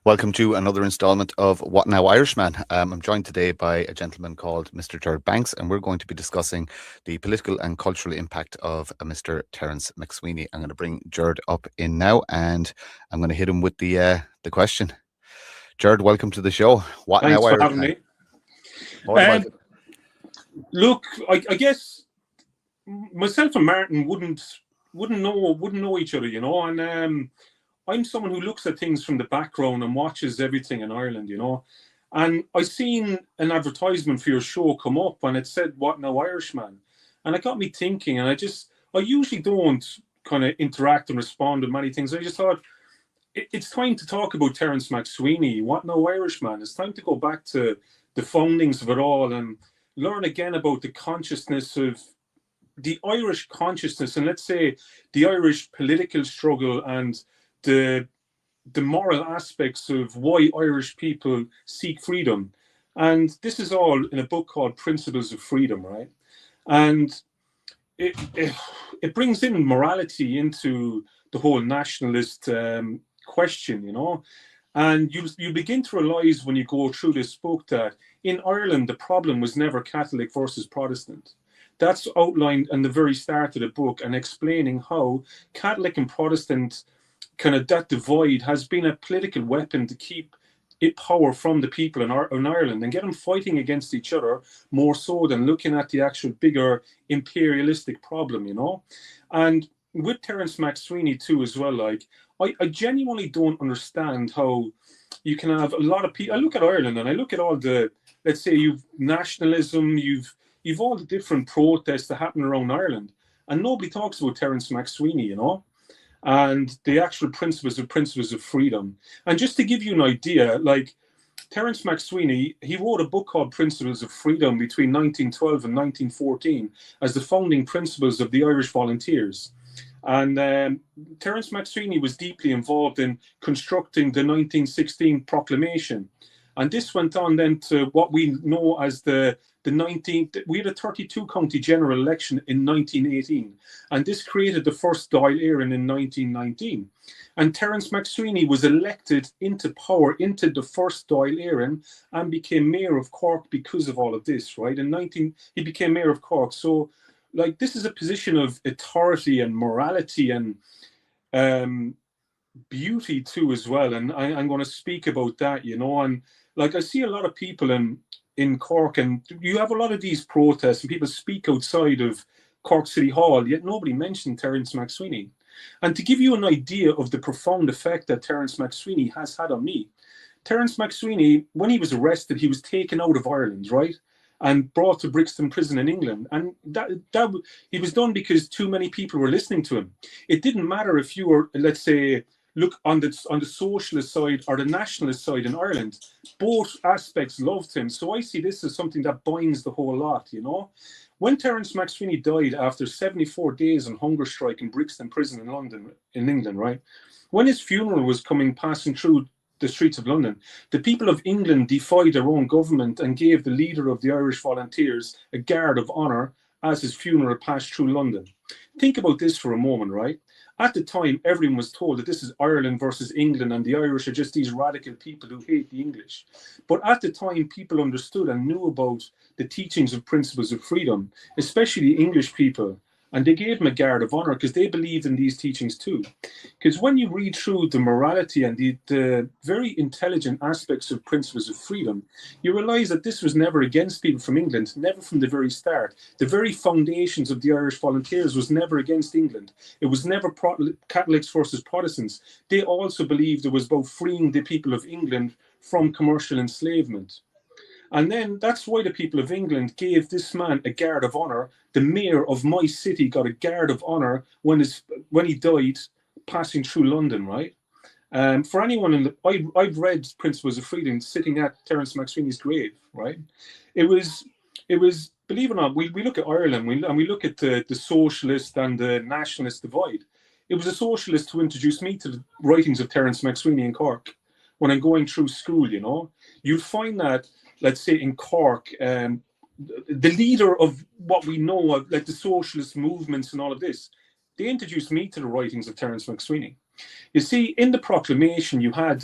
Welcome to another installment of What Now Irishman. I'm joined today by a gentleman called Mr. Gerard Banks, and we're going to be discussing the political and cultural impact of Mr. Terrance MacSwiney. I'm going to bring Gerard up in now, and I'm going to hit him with the question. Gerard, welcome to the show. What Now Thanks for having Irishman? me. What about Um, it? Look, I guess myself and Martin wouldn't know each other, and I'm someone who looks at things from the background and watches everything in Ireland. And I seen an advertisement for your show come up, and it said "What Now Irishman," and it got me thinking. And I usually don't kind of interact and respond to many things. I just thought it's time to talk about Terrance MacSwiney, What Now Irishman. It's time to go back to the foundings of it all and learn again about the consciousness of the Irish consciousness, and let's say the Irish political struggle and the the moral aspects of why Irish people seek freedom. And this is all in a book called Principles of Freedom, right? And it brings in morality into the whole nationalist question. And you begin to realize when you go through this book that in Ireland the problem was never Catholic versus Protestant. That's outlined in the very start of the book and explaining how Catholic and Protestant kind of that divide has been a political weapon to keep it power from the people in Ireland and get them fighting against each other more so than looking at the actual bigger imperialistic problem. And with Terrance MacSwiney too as well, like I genuinely don't understand how you can have a lot of people. I look at Ireland and I look at all the, let's say you've nationalism, you've all the different protests that happen around Ireland, and nobody talks about Terrance MacSwiney, and the actual principles of freedom. And just to give you an idea, like Terrance MacSwiney, he wrote a book called Principles of Freedom between 1912 and 1914 as the founding principles of the Irish Volunteers. And Terrance MacSwiney was deeply involved in constructing the 1916 proclamation. And this went on then to what we know as the 19th, we had a 32 county general election in 1918. And this created the first Dáil Éireann in 1919. And Terrance MacSwiney was elected into power into the first Dáil Éireann and became mayor of Cork because of all of this, right? He became mayor of Cork. So, like, this is a position of authority and morality and beauty too as well. And I'm going to speak about that. And like I see a lot of people in Cork, and you have a lot of these protests and people speak outside of Cork City Hall, yet nobody mentioned Terrance MacSwiney. And to give you an idea of the profound effect that Terrance MacSwiney has had on me, Terrance MacSwiney, when he was arrested, he was taken out of Ireland, right? And brought to Brixton Prison in England. And that he was done because too many people were listening to him. It didn't matter if you were, let's say, look on the socialist side or the nationalist side in Ireland. Both aspects loved him. So I see this as something that binds the whole lot. When Terrance MacSwiney died after 74 days on hunger strike in Brixton Prison in England, right? When his funeral was passing through the streets of London, the people of England defied their own government and gave the leader of the Irish Volunteers a guard of honour as his funeral passed through London. Think about this for a moment, right? At the time, everyone was told that this is Ireland versus England and the Irish are just these radical people who hate the English. But at the time, people understood and knew about the teachings of principles of freedom, especially the English people. And they gave him a guard of honour because they believed in these teachings too. Because when you read through the morality and the very intelligent aspects of principles of freedom, you realise that this was never against people from England, never from the very start. The very foundations of the Irish Volunteers was never against England. It was never Catholics versus Protestants. They also believed it was about freeing the people of England from commercial enslavement. And then that's why the people of England gave this man a guard of honour. The mayor of my city got a guard of honour when he died passing through London, right? For anyone I've read Principles of Freedom sitting at Terrance MacSwiney's grave, right? It was, believe it or not, we look at Ireland and we look at the socialist and the nationalist divide. It was a socialist who introduced me to the writings of Terrance MacSwiney in Cork when I'm going through school. You'd find that, let's say in Cork, the leader of what we know of, like the socialist movements and all of this, they introduced me to the writings of Terrance MacSwiney. You see, in the proclamation, you had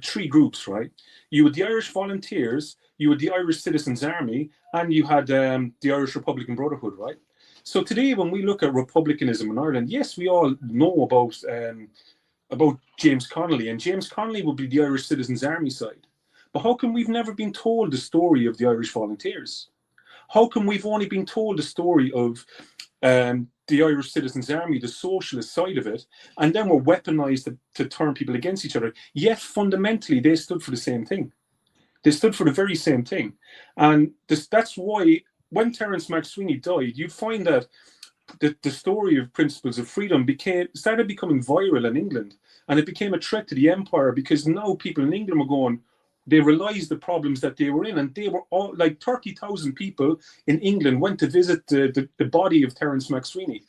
three groups, right? You had the Irish Volunteers, you had the Irish Citizens Army, and you had the Irish Republican Brotherhood, right? So today, when we look at republicanism in Ireland, yes, we all know about James Connolly, and James Connolly would be the Irish Citizens Army side. But how come we've never been told the story of the Irish Volunteers? How come we've only been told the story of the Irish Citizens Army, the socialist side of it, and then we're weaponized to turn people against each other? Yet fundamentally, they stood for the same thing. They stood for the very same thing. And that's why when Terrance MacSwiney died, you'd find that the story of Principles of Freedom started becoming viral in England, and it became a threat to the empire, because now people in England were going, they realized the problems that they were in, and they were all like 30,000 people in England went to visit the body of Terrance MacSwiney,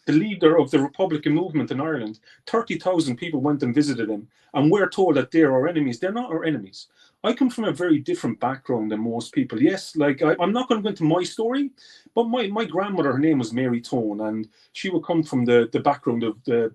the leader of the Republican movement in Ireland. 30,000 people went and visited him, and we're told that they're our enemies. They're not our enemies. I come from a very different background than most people. Yes, like I'm not going to go into my story, but my grandmother, her name was Mary Tone, and she would come from the background of the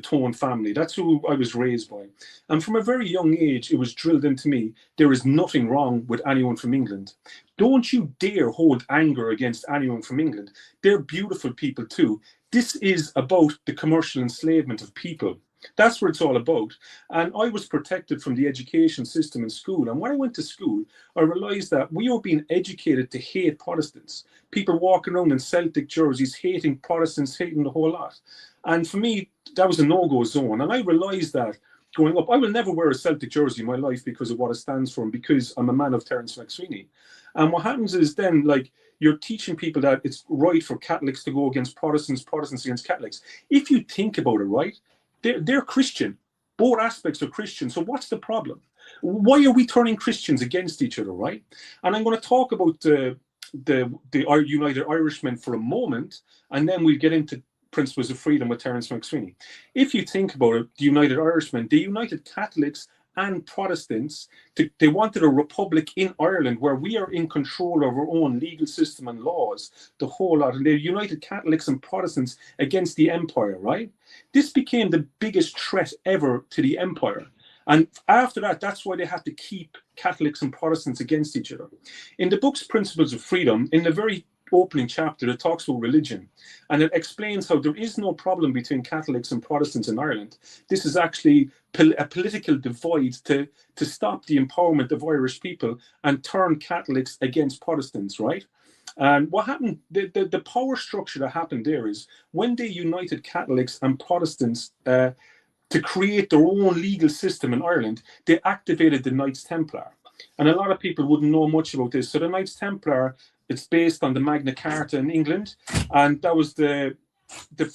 Tone family. That's who I was raised by. And from a very young age, it was drilled into me, there is nothing wrong with anyone from England. Don't you dare hold anger against anyone from England. They're beautiful people too. This is about the commercial enslavement of people. That's what it's all about. And I was protected from the education system in school. And when I went to school, I realized that we were being educated to hate Protestants. People walking around in Celtic jerseys, hating Protestants, hating the whole lot. And for me, that was a no-go zone. And I realized that growing up, I will never wear a Celtic jersey in my life because of what it stands for and because I'm a man of Terrance MacSwiney. And what happens is then, like, you're teaching people that it's right for Catholics to go against Protestants, Protestants against Catholics. If you think about it, right, they're Christian. Both aspects are Christian. So what's the problem? Why are we turning Christians against each other, right? And I'm going to talk about the United Irishmen for a moment, and then we'll get into Principles of Freedom with Terrance MacSwiney. If you think about it, the United Irishmen, they united Catholics and Protestants. They wanted a republic in Ireland where we are in control of our own legal system and laws, the whole lot. And they united Catholics and Protestants against the empire, right? This became the biggest threat ever to the empire. And after that, that's why they had to keep Catholics and Protestants against each other. In the book's Principles of Freedom, in the very opening chapter, it talks about religion, and it explains how there is no problem between Catholics and Protestants in Ireland. This is actually a political divide to stop the empowerment of Irish people and turn Catholics against Protestants, right? And what happened, the power structure that happened there is when they united Catholics and Protestants to create their own legal system in Ireland, they activated the Knights Templar. And a lot of people wouldn't know much about this. So the Knights Templar, it's based on the Magna Carta in England, and that was the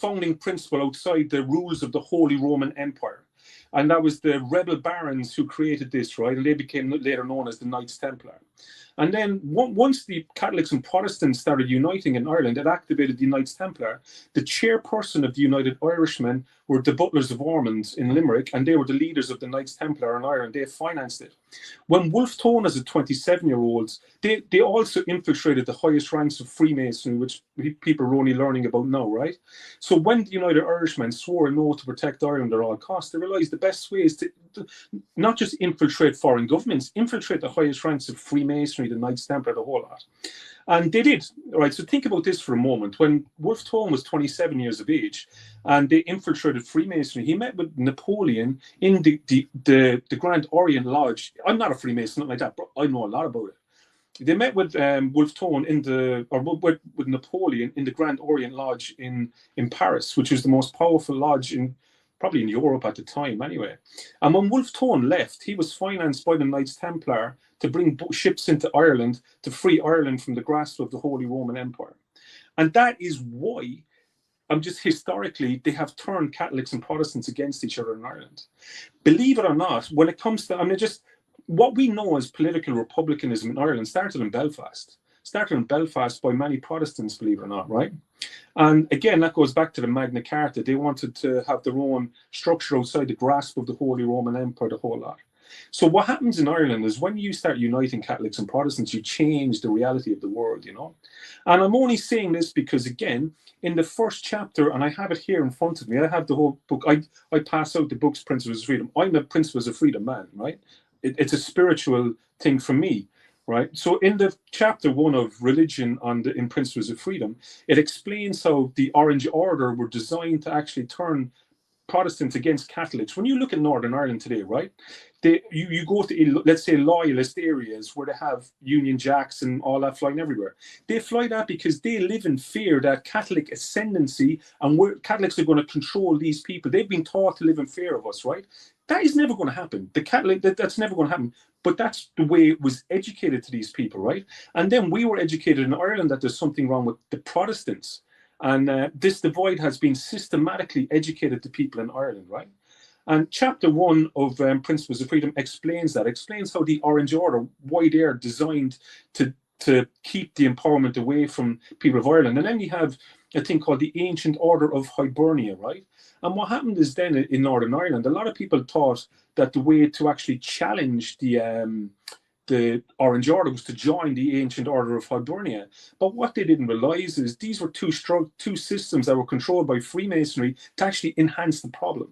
founding principle outside the rules of the Holy Roman Empire. And that was the rebel barons who created this, right? And they became later known as the Knights Templar. And then once the Catholics and Protestants started uniting in Ireland, it activated the Knights Templar. The chairperson of the United Irishmen were the Butlers of Ormond in Limerick, and they were the leaders of the Knights Templar in Ireland. They financed it. When Wolfe Tone, as a 27-year-old, they also infiltrated the highest ranks of Freemasonry, which people are only learning about now, right? So when the United Irishmen swore an oath to protect Ireland at all costs, they realized the best way is to not just infiltrate foreign governments, infiltrate the highest ranks of Freemasonry, the Knights Templar, the whole lot. And they did, right? So think about this for a moment. When Wolfe Tone was 27 years of age and they infiltrated Freemasonry, he met with Napoleon in the Grand Orient Lodge. I'm not a Freemason, not like that, but I know a lot about it. They met with Wolfe Tone with Napoleon in the Grand Orient Lodge in Paris, which was the most powerful lodge probably in Europe at the time anyway. And when Wolfe Tone left, he was financed by the Knights Templar to bring ships into Ireland to free Ireland from the grasp of the Holy Roman Empire. And that is why, just historically, they have turned Catholics and Protestants against each other in Ireland. Believe it or not, when it comes to, what we know as political republicanism in Ireland started in Belfast. Started in Belfast by many Protestants, believe it or not, right? And again, that goes back to the Magna Carta. They wanted to have their own structure outside the grasp of the Holy Roman Empire, the whole lot. So what happens in Ireland is when you start uniting Catholics and Protestants, you change the reality of the world, you know. And I'm only saying this because, again, in the first chapter, and I have it here in front of me, I have the whole book. I pass out the books, Principles of Freedom. I'm a Principles of Freedom man, right? It's a spiritual thing for me, right? So in the chapter 1 of Religion in Principles of Freedom, it explains how the Orange Order were designed to actually turn Protestants against Catholics. When you look at Northern Ireland today, right, you go to, let's say, loyalist areas where they have Union Jacks and all that flying everywhere. They fly that because they live in fear that Catholic ascendancy and Catholics are going to control these people. They've been taught to live in fear of us, right? That is never going to happen. That's never going to happen. But that's the way it was educated to these people, right? And then we were educated in Ireland that there's something wrong with the Protestants. And this divide has been systematically educated to people in Ireland, right? And chapter 1 of Principles of Freedom explains how the Orange Order, why they're designed to keep the empowerment away from people of Ireland. And then you have a thing called the Ancient Order of Hibernia, right? And what happened is then in Northern Ireland, a lot of people thought that the way to actually challenge the Orange Order was to join the Ancient Order of Hibernia. But what they didn't realize is these were two systems that were controlled by Freemasonry to actually enhance the problem.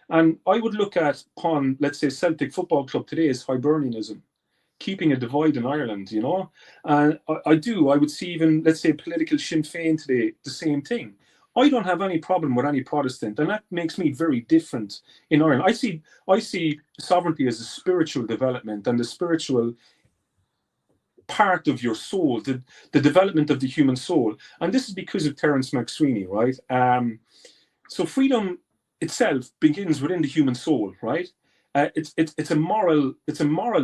And I would look upon, let's say, Celtic Football Club today as Hibernianism, keeping a divide in Ireland, you know. And I would see even, let's say, political Sinn Féin today, the same thing. I don't have any problem with any Protestant, and that makes me very different in Ireland. I see sovereignty as a spiritual development and the spiritual part of your soul, the development of the human soul. And this is because of Terrance MacSwiney, right? So freedom itself begins within the human soul, right? It's a moral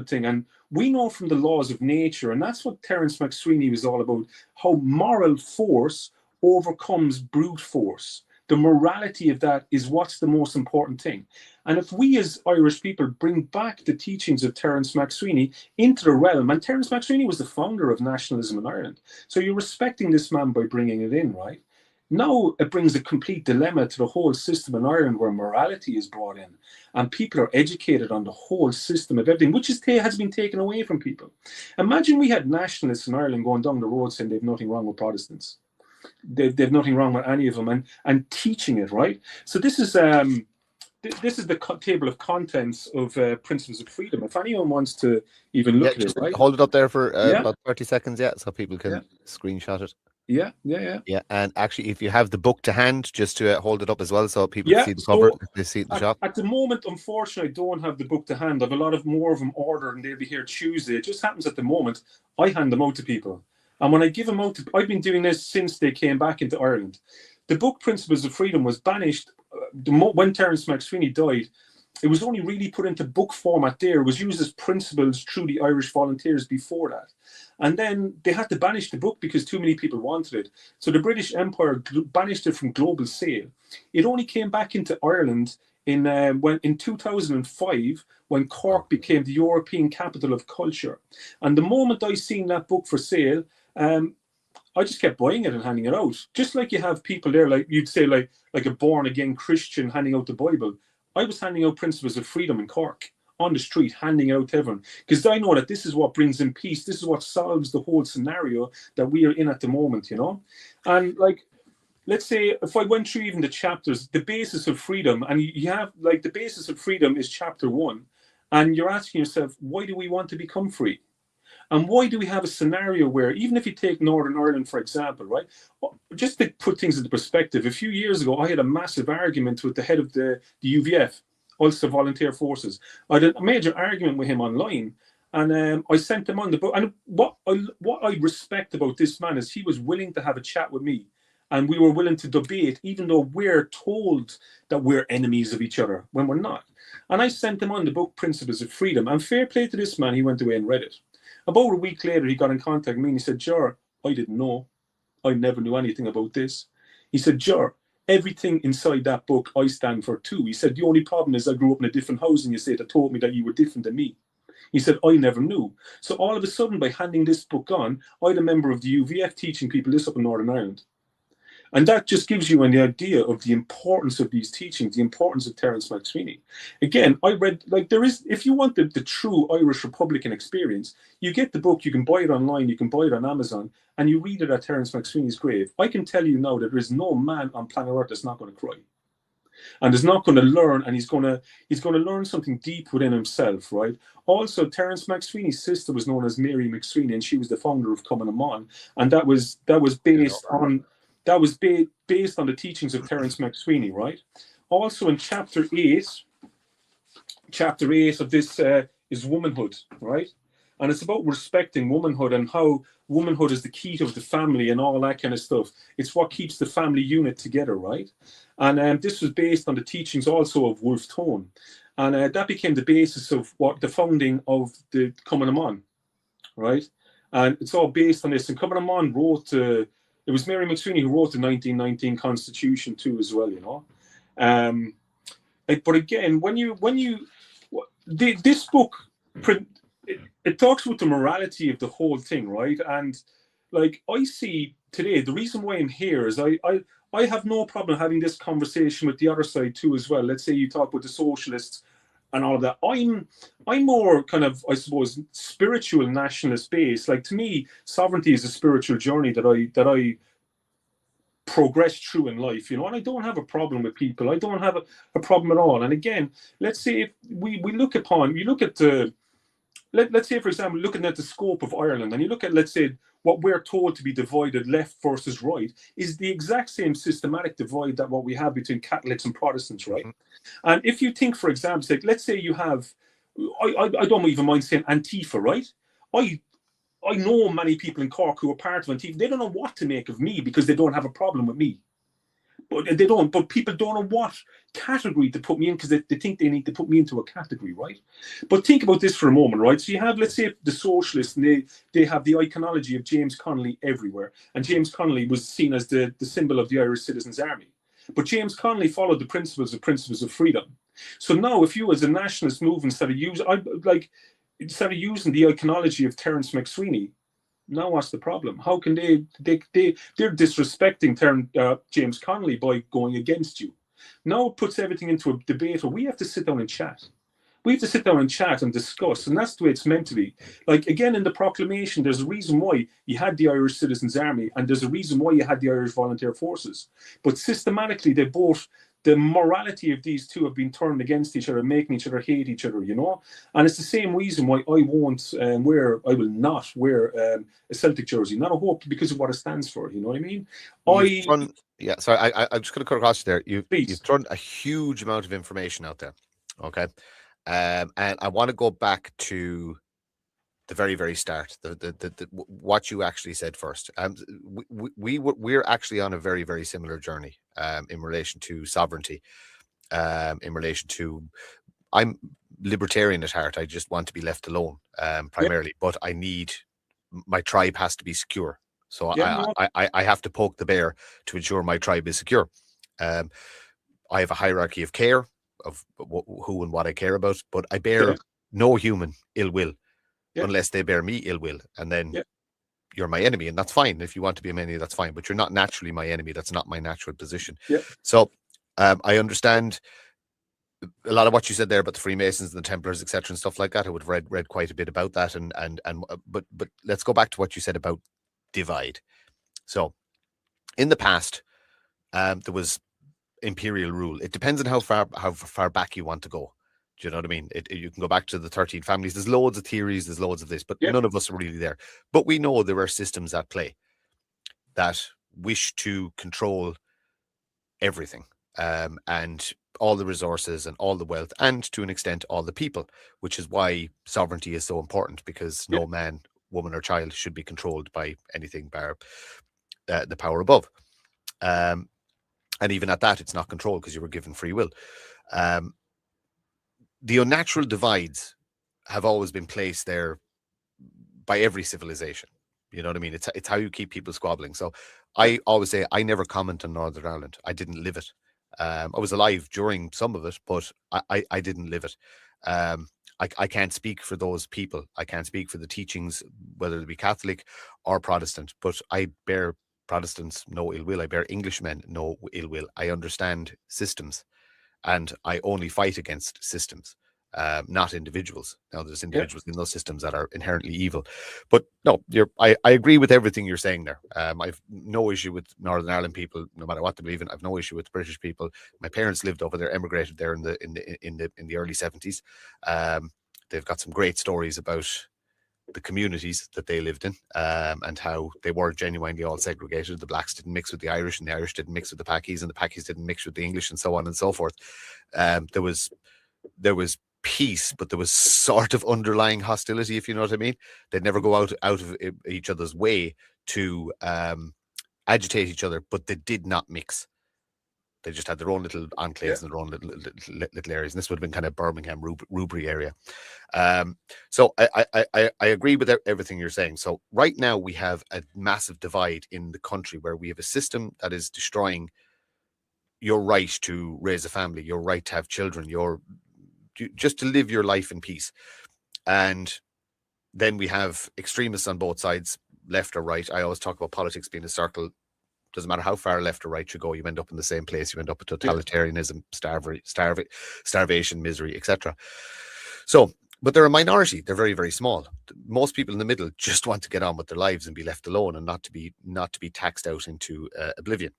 thing, and we know from the laws of nature, and that's what Terrance MacSwiney was all about, how moral force overcomes brute force. The morality of that is what's the most important thing. And if we as Irish people bring back the teachings of Terrance MacSwiney into the realm, and Terrance MacSwiney was the founder of nationalism in Ireland, so you're respecting this man by bringing it in, right? Now it brings a complete dilemma to the whole system in Ireland where morality is brought in and people are educated on the whole system of everything, which has been taken away from people. Imagine we had nationalists in Ireland going down the road saying they've nothing wrong with Protestants. They've nothing wrong with any of them, and teaching it, right? So this is the table of contents of Principles of Freedom. If anyone wants to even look at it, right? Hold it up there for about 30 seconds, so people can screenshot it. Yeah. And actually, if you have the book to hand, just to hold it up as well, so people can see the cover. If they see it in the shop. At the moment, unfortunately, I don't have the book to hand. I have a lot more of them ordered, and they'll be here Tuesday. It just happens at the moment I hand them out to people, and when I give them out, I've been doing this since they came back into Ireland. The book Principles of Freedom was banished when Terrance MacSwiney died. It was only really put into book format there. It was used as principles through the Irish volunteers before that. And then they had to banish the book because too many people wanted it. So the British Empire banished it from global sale. It only came back into Ireland in 2005 when Cork became the European capital of culture. And the moment I seen that book for sale, I just kept buying it and handing it out. Just like you have people there, like you'd say, like a born-again Christian handing out the Bible. I was handing out Principles of Freedom in Cork on the street, handing it out to everyone, because I know that this is what brings in peace. This is what solves the whole scenario that we are in at the moment, you know. And like, let's say if I went through even the chapters, the basis of freedom, and you have like the basis of freedom is chapter 1, and you're asking yourself, why do we want to become free? And why do we have a scenario where, even if you take Northern Ireland, for example, right, just to put things into perspective, a few years ago, I had a massive argument with the head of the UVF, Ulster Volunteer Forces. I had a major argument with him online, and I sent him on the book. And what I respect about this man is he was willing to have a chat with me, and we were willing to debate, even though we're told that we're enemies of each other when we're not. And I sent him on the book Principles of Freedom, and fair play to this man, he went away and read it. About a week later, he got in contact with me and he said, Ger, I didn't know. I never knew anything about this. He said, Ger, everything inside that book I stand for too. He said, the only problem is I grew up in a different house and you said that told me that you were different than me. He said, I never knew. So all of a sudden, by handing this book on, I'm a member of the UVF teaching people this up in Northern Ireland. And that just gives you an idea of the importance of these teachings, the importance of Terrance MacSwiney. Again, I read, like, there is, if you want the true Irish Republican experience, you get the book, you can buy it online, you can buy it on Amazon, and you read it at Terrance MacSwiney's grave. I can tell you now that there is no man on planet Earth that's not going to cry and is not going to learn, and he's going to learn something deep within himself, right? Also, Terrance MacSwiney's sister was known as Mary MacSwiney, and she was the founder of Coming Amon, and that was based on based on the teachings of Terrance MacSwiney, right? Also, in chapter eight of this is womanhood, right? And it's about respecting womanhood and how womanhood is the key to the family and all that kind of stuff. It's what keeps the family unit together, right? And this was based on the teachings also of Wolfe Tone. And that became the basis of what the founding of the Coming Amon, right? And it's all based on this. And Coming Amon wrote, it was Mary MacSwiney who wrote the 1919 Constitution too, as well, you know. But again, this book, it talks about the morality of the whole thing, right? And like I see today, the reason why I'm here is I have no problem having this conversation with the other side too as well. Let's say you talk with the socialists and all of that. I'm more kind of, I suppose, spiritual nationalist based. Like, to me, sovereignty is a spiritual journey that I progress through in life, you know, and I don't have a problem with people. I don't have a problem at all. And again, let's say if we look at the, let's say, for example, looking at the scope of Ireland, and you look at, let's say, what we're told to be divided left versus right is the exact same systematic divide that what we have between Catholics and Protestants, right? Mm-hmm. And if you think, for example, like, let's say you have, I don't even mind saying Antifa, right? I know many people in Cork who are part of Antifa. They don't know what to make of me because they don't have a problem with me. But people don't know what category to put me in because they think they need to put me into a category, right? But think about this for a moment, right? So you have, let's say, the socialists, and they have the iconology of James Connolly everywhere. And James Connolly was seen as the symbol of the Irish Citizens' Army. But James Connolly followed the principles of freedom. So now, if you as a nationalist movement instead of using the iconology of Terrance MacSwiney, now what's the problem? How can they're disrespecting James Connolly by going against you? Now it puts everything into a debate where we have to sit down and chat. We have to sit down and chat and discuss, and that's the way it's meant to be. Like, again, in the proclamation, there's a reason why you had the Irish Citizens' Army, and there's a reason why you had the Irish Volunteer Forces. But systematically, the morality of these two have been turned against each other, making each other hate each other, you know? And it's the same reason why I will not wear a Celtic jersey, not a hope, because of what it stands for, you know what I mean? Sorry, I'm just going to cut across you there. You've thrown a huge amount of information out there, okay? And I want to go back to the very, very start, the what you actually said first. We're actually on a very, very similar journey in relation to sovereignty, in relation to, I'm libertarian at heart. I just want to be left alone, primarily, but my tribe has to be secure. So I have to poke the bear to ensure my tribe is secure. I have a hierarchy of care of who and what I care about, but I bear no human ill will unless they bear me ill will. And then you're my enemy, and that's fine. If you want to be my enemy, that's fine, but you're not naturally my enemy. That's not my natural position. So I understand a lot of what you said there about the Freemasons and the Templars, etc., and stuff like that. I would have read quite a bit about that, but let's go back to what you said about divide. So in the past, there was imperial rule. It depends on how far back you want to go. Do you know what I mean? You can go back to the 13 families. There's loads of theories, there's loads of this, but none of us are really there. But we know there are systems at play that wish to control everything, and all the resources and all the wealth, and to an extent all the people, which is why sovereignty is so important, because no man, woman or child should be controlled by anything bar the power above. And even at that, it's not controlled because you were given free will. The unnatural divides have always been placed there by every civilization. You know what I mean? It's how you keep people squabbling. So I always say I never comment on Northern Ireland. I didn't live it. I was alive during some of it, but I didn't live it. I can't speak for those people. I can't speak for the teachings, whether it be Catholic or Protestant, but I bear Protestants no ill will. I bear Englishmen no ill will. I understand systems, and I only fight against systems, not individuals. Now, there's individuals in those systems that are inherently evil, but no, I agree with everything you're saying there. I've no issue with Northern Ireland people, no matter what they believe in. I've no issue with British people. My parents lived over there, emigrated there in the early 70s. They've got some great stories about the communities that they lived in, and how they were genuinely all segregated. The blacks didn't mix with the Irish, and the Irish didn't mix with the Pakis, and the Pakis didn't mix with the English, and so on and so forth. There was peace, but there was sort of underlying hostility, if you know what I mean. They'd never go out of each other's way to agitate each other, but they did not mix. They just had their own little enclaves and their own little areas. And this would have been kind of Birmingham, Rubery area. So I agree with everything you're saying. So right now we have a massive divide in the country where we have a system that is destroying your right to raise a family, your right to have children, just to live your life in peace. And then we have extremists on both sides, left or right. I always talk about politics being a circle. Doesn't matter how far left or right you go, you end up in the same place. You end up with totalitarianism, starvation, misery, etc. So, but they're a minority. They're very, very small. Most people in the middle just want to get on with their lives and be left alone, and not to be taxed out into oblivion.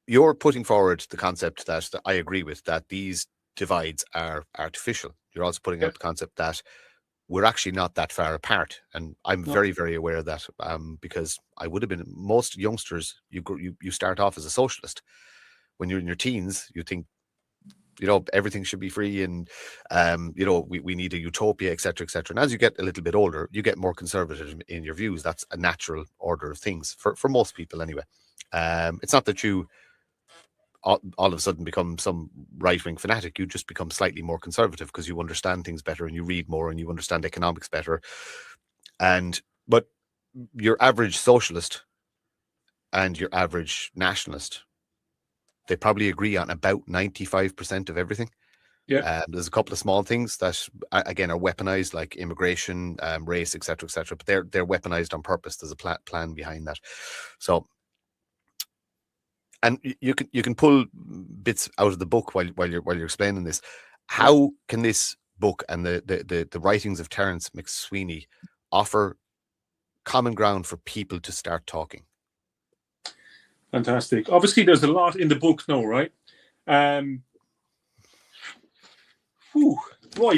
You're putting forward the concept that I agree with, that these divides are artificial. You're also putting out the concept that we're actually not that far apart, and I'm very, very aware of that, because I would have been. Most youngsters, you start off as a socialist. When you're in your teens, you think, everything should be free, and we need a utopia, etc., etc. And as you get a little bit older, you get more conservative in your views. That's a natural order of things for most people, anyway. It's not that you all of a sudden become some right-wing fanatic. You just become slightly more conservative because you understand things better, and you read more, and you understand economics better. But your average socialist and your average nationalist, they probably agree on about 95% of everything. There's a couple of small things that again are weaponized, like immigration, race, etc., etc. But they're weaponized on purpose. There's a plan behind that. So. And you can pull bits out of the book while you're explaining this. How can this book and the writings of Terrance MacSwiney offer common ground for people to start talking? Fantastic. Obviously, there's a lot in the book now, right? Right.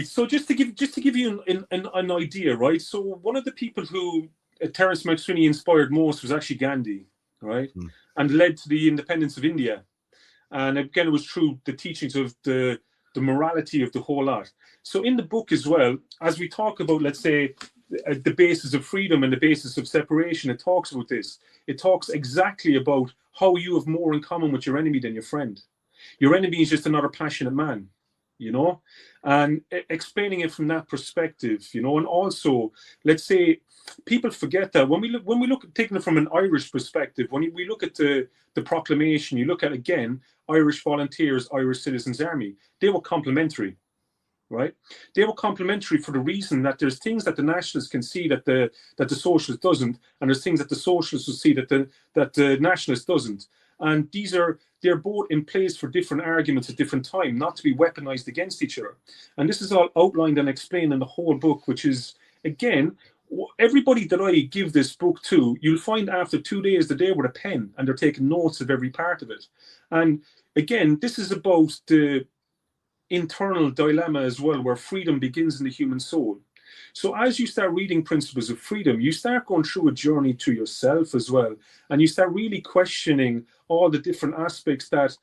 So just to give you an idea, right? So one of the people who Terrance MacSwiney inspired most was actually Gandhi, right? And led to the independence of India. And again, it was through the teachings of the morality of the whole lot. So in the book as well, as we talk about, let's say, the basis of freedom and the basis of separation, it talks about this. It talks exactly about how you have more in common with your enemy than your friend. Your enemy is just another passionate man, and explaining it from that perspective, and also, let's say, people forget that when we look at taking it from an Irish perspective, when we look at the proclamation, you look at, again, Irish Volunteers, Irish Citizens Army, they were complementary, right? They were complementary for the reason that there's things that the nationalists can see that the socialist doesn't, and there's things that the socialists will see that the nationalist doesn't. And they're both in place for different arguments at different time, not to be weaponized against each other. And this is all outlined and explained in the whole book, which is, again, everybody that I give this book to, you'll find after 2 days they're there with a pen and they're taking notes of every part of it. And again, this is about the internal dilemma as well, where freedom begins in the human soul. So as you start reading Principles of Freedom, you start going through a journey to yourself as well, and you start really questioning all the different aspects that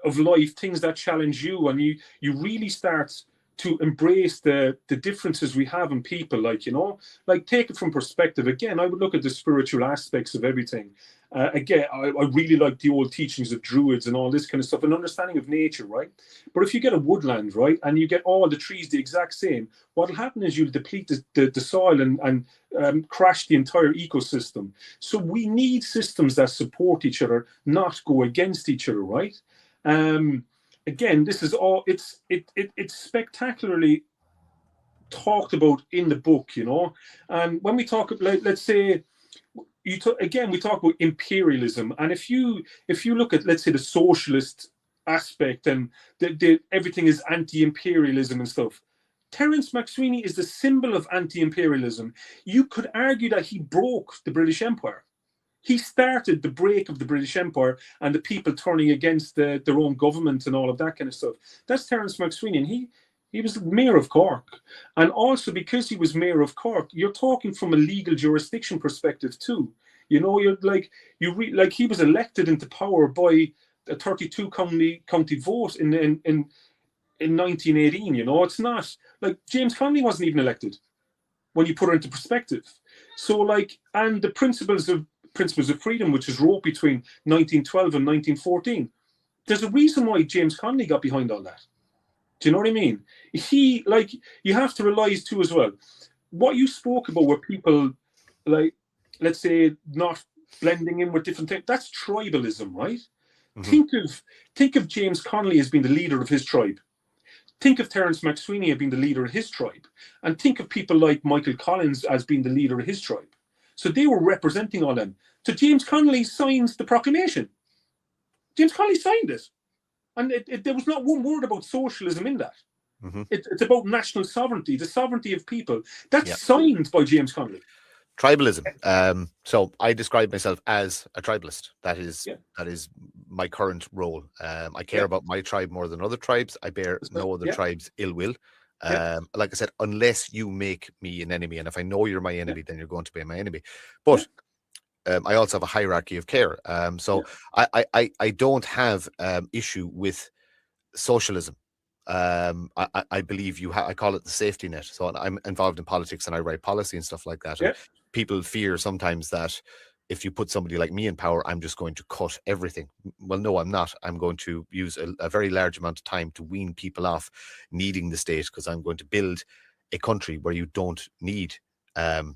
of life, things that challenge you, and you really start to embrace the differences we have in people, like take it from perspective. Again, I would look at the spiritual aspects of everything. Again, I really like the old teachings of druids and all this kind of stuff, and understanding of nature, right? But if you get a woodland, right, and you get all the trees the exact same, what'll happen is you'll deplete the soil and crash the entire ecosystem. So we need systems that support each other, not go against each other, right? Again, this is all, it's spectacularly talked about in the book, and when we talk about, let's say, again, we talk about imperialism, and if you look at, let's say, the socialist aspect, and everything is anti-imperialism and stuff. Terrance MacSwiney is the symbol of anti-imperialism. You could argue that he broke the British Empire. He started the break of the British Empire and the people turning against their own government and all of that kind of stuff. That's Terrance MacSwiney, and he was mayor of Cork. And also, because he was mayor of Cork, you're talking from a legal jurisdiction perspective too. You know, you're like he was elected into power by a 32 county vote in 1918. You know, it's not like James Connolly wasn't even elected when you put it into perspective. So, like, and the principles of freedom, which is wrote between 1912 and 1914. There's a reason why James Connolly got behind all that. Do you know what I mean? He, like, you have to realize too as well, what you spoke about were people, like, let's say, not blending in with different things. That's tribalism, right? Mm-hmm. Think of James Connolly as being the leader of his tribe. Think of Terrance MacSwiney as being the leader of his tribe. And think of people like Michael Collins as being the leader of his tribe. So they were representing all them. So James Connolly signs the proclamation. James Connolly signed it. And there was not one word about socialism in that. Mm-hmm. It's about national sovereignty, the sovereignty of people. That's signed by James Connolly. Tribalism. So I describe myself as a tribalist. That is my current role. I care about my tribe more than other tribes. I bear no other tribe's ill will. Like I said, unless you make me an enemy, and if I know you're my enemy, then you're going to be my enemy. But I also have a hierarchy of care. I don't have issue with socialism. I believe I call it the safety net. So I'm involved in politics and I write policy and stuff like that. And people fear sometimes that if you put somebody like me in power, I'm just going to cut everything. Well, no, I'm not. I'm going to use a very large amount of time to wean people off needing the state, because I'm going to build a country where you don't need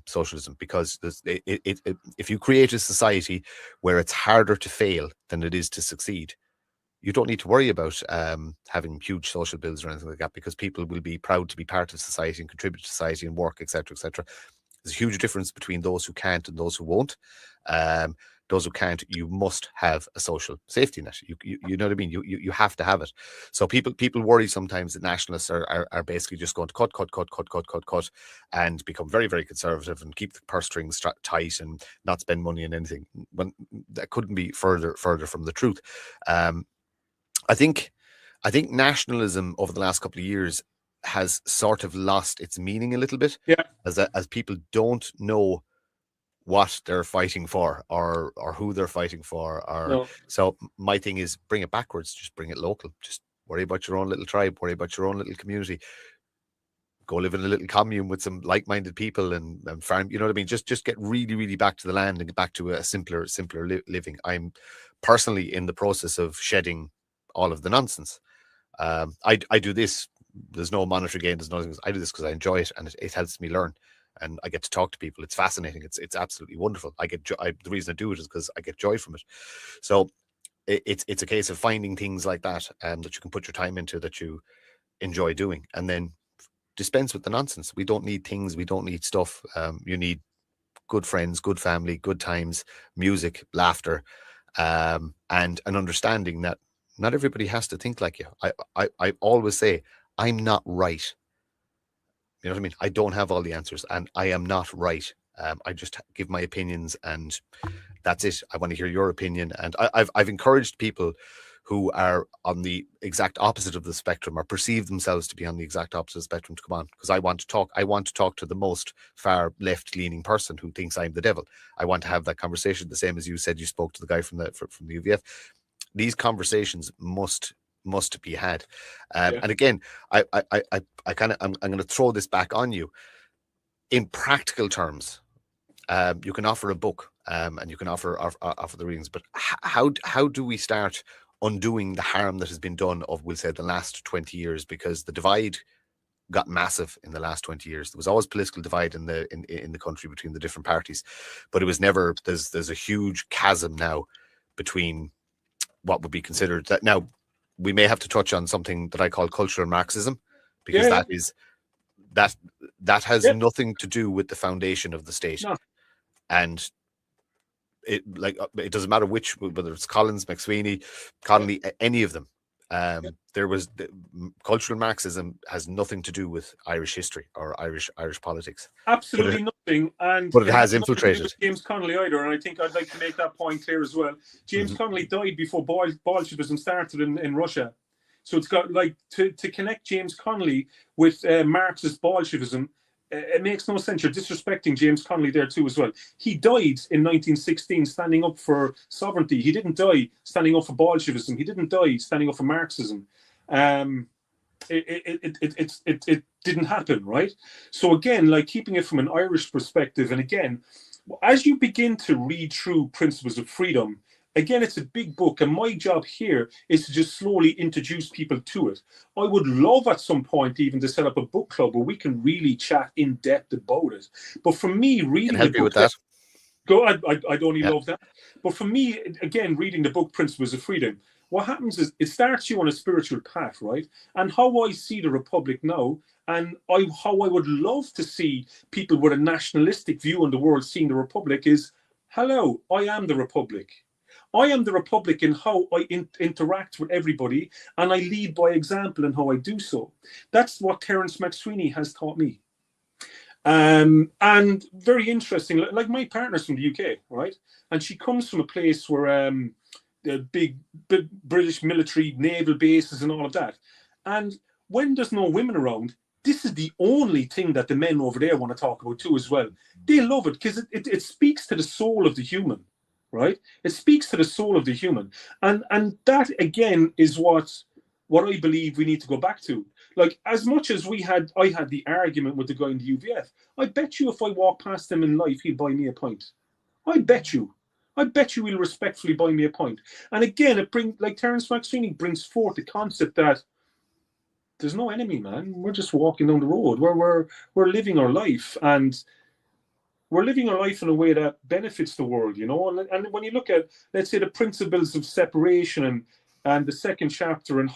socialism, because if you create a society where it's harder to fail than it is to succeed, you don't need to worry about having huge social bills or anything like that, because people will be proud to be part of society and contribute to society and work, etc., etc. There's a huge difference between those who can't and those who won't. Those who can't, you must have a social safety net. You know what I mean? You have to have it. So people worry sometimes that nationalists are basically just going to cut, and become very, very conservative and keep the purse strings tight and not spend money on anything. When that couldn't be further from the truth. I think nationalism over the last couple of years has sort of lost its meaning a little bit. As people don't know what they're fighting for or who they're fighting for. So my thing is, bring it backwards. Just bring it local. Just worry about your own little tribe. Worry about your own little community. Go live in a little commune with some like-minded people and farm. You know what I mean? Just get really, really back to the land and get back to a simpler living. I'm personally in the process of shedding all of the nonsense. I do this. There's no monetary gain. There's nothing. I do this because I enjoy it, and it helps me learn, and I get to talk to people. It's fascinating. It's absolutely wonderful. The reason I do it is because I get joy from it. So it's a case of finding things like that that you can put your time into, that you enjoy doing, and then dispense with the nonsense. We don't need things. We don't need stuff. You need good friends, good family, good times, music, laughter, and an understanding that not everybody has to think like you. I always say, I'm not right. You know what I mean? I don't have all the answers, and I am not right. I just give my opinions, and that's it. I want to hear your opinion. And I've encouraged people who are on the exact opposite of the spectrum, or perceive themselves to be on the exact opposite of the spectrum, to come on, because I want to talk. I want to talk to the most far left-leaning person who thinks I'm the devil. I want to have that conversation, the same as you said you spoke to the guy from the UVF. These conversations must be had. And again, I'm going to throw this back on you. In practical terms, you can offer a book, and you can offer the readings, but how do we start undoing the harm that has been done of, we'll say, the last 20 years? Because the divide got massive in the last 20 years. There was always political divide in the country between the different parties, but it was never. There's a huge chasm now between what would be considered that. Now, we may have to touch on something that I call cultural Marxism, because that has nothing to do with the foundation of the state. No. And it doesn't matter whether it's Collins, MacSwiney, Connolly, any of them. There was cultural Marxism has nothing to do with Irish history or Irish politics. Absolutely nothing, and but it has nothing to do infiltrated with James Connolly either. And I think I'd like to make that point clear as well. James Connolly died before Bolshevism started in Russia, so it's got like to connect James Connolly with Marxist Bolshevism. It makes no sense. You're disrespecting James Connolly there too as well. He died in 1916 standing up for sovereignty. He didn't die standing up for Bolshevism. He didn't die standing up for Marxism. It didn't happen, right? So again, like keeping it from an Irish perspective, and again, as you begin to read through Principles of Freedom, again, it's a big book, and my job here is to just slowly introduce people to it. I would love at some point even to set up a book club where we can really chat in depth about it. But for me, reading help the you book, with that. I'd only love that. But for me, again, reading the book Principles of Freedom, what happens is it starts you on a spiritual path, right? And how I see the Republic now, and how I would love to see people with a nationalistic view on the world seeing the Republic is, hello, I am the Republic. I am the Republic in how I interact with everybody, and I lead by example in how I do so. That's what Terrance MacSwiney has taught me. And very interesting, like my partner's from the UK, right? And she comes from a place where the big British military naval bases and all of that. And when there's no women around, this is the only thing that the men over there want to talk about too as well. They love it because it speaks to the soul of the human. Right? It speaks to the soul of the human. And that, again, is what I believe we need to go back to. Like, as much as I had the argument with the guy in the UVF, I bet you if I walk past him in life, he'd buy me a pint. I bet you he'll respectfully buy me a pint. And again, like Terrance MacSwiney brings forth the concept that there's no enemy, man. We're just walking down the road. We're living our life, and we're living our life in a way that benefits the world, you know. And when you look at, let's say, the principles of separation and the second chapter, and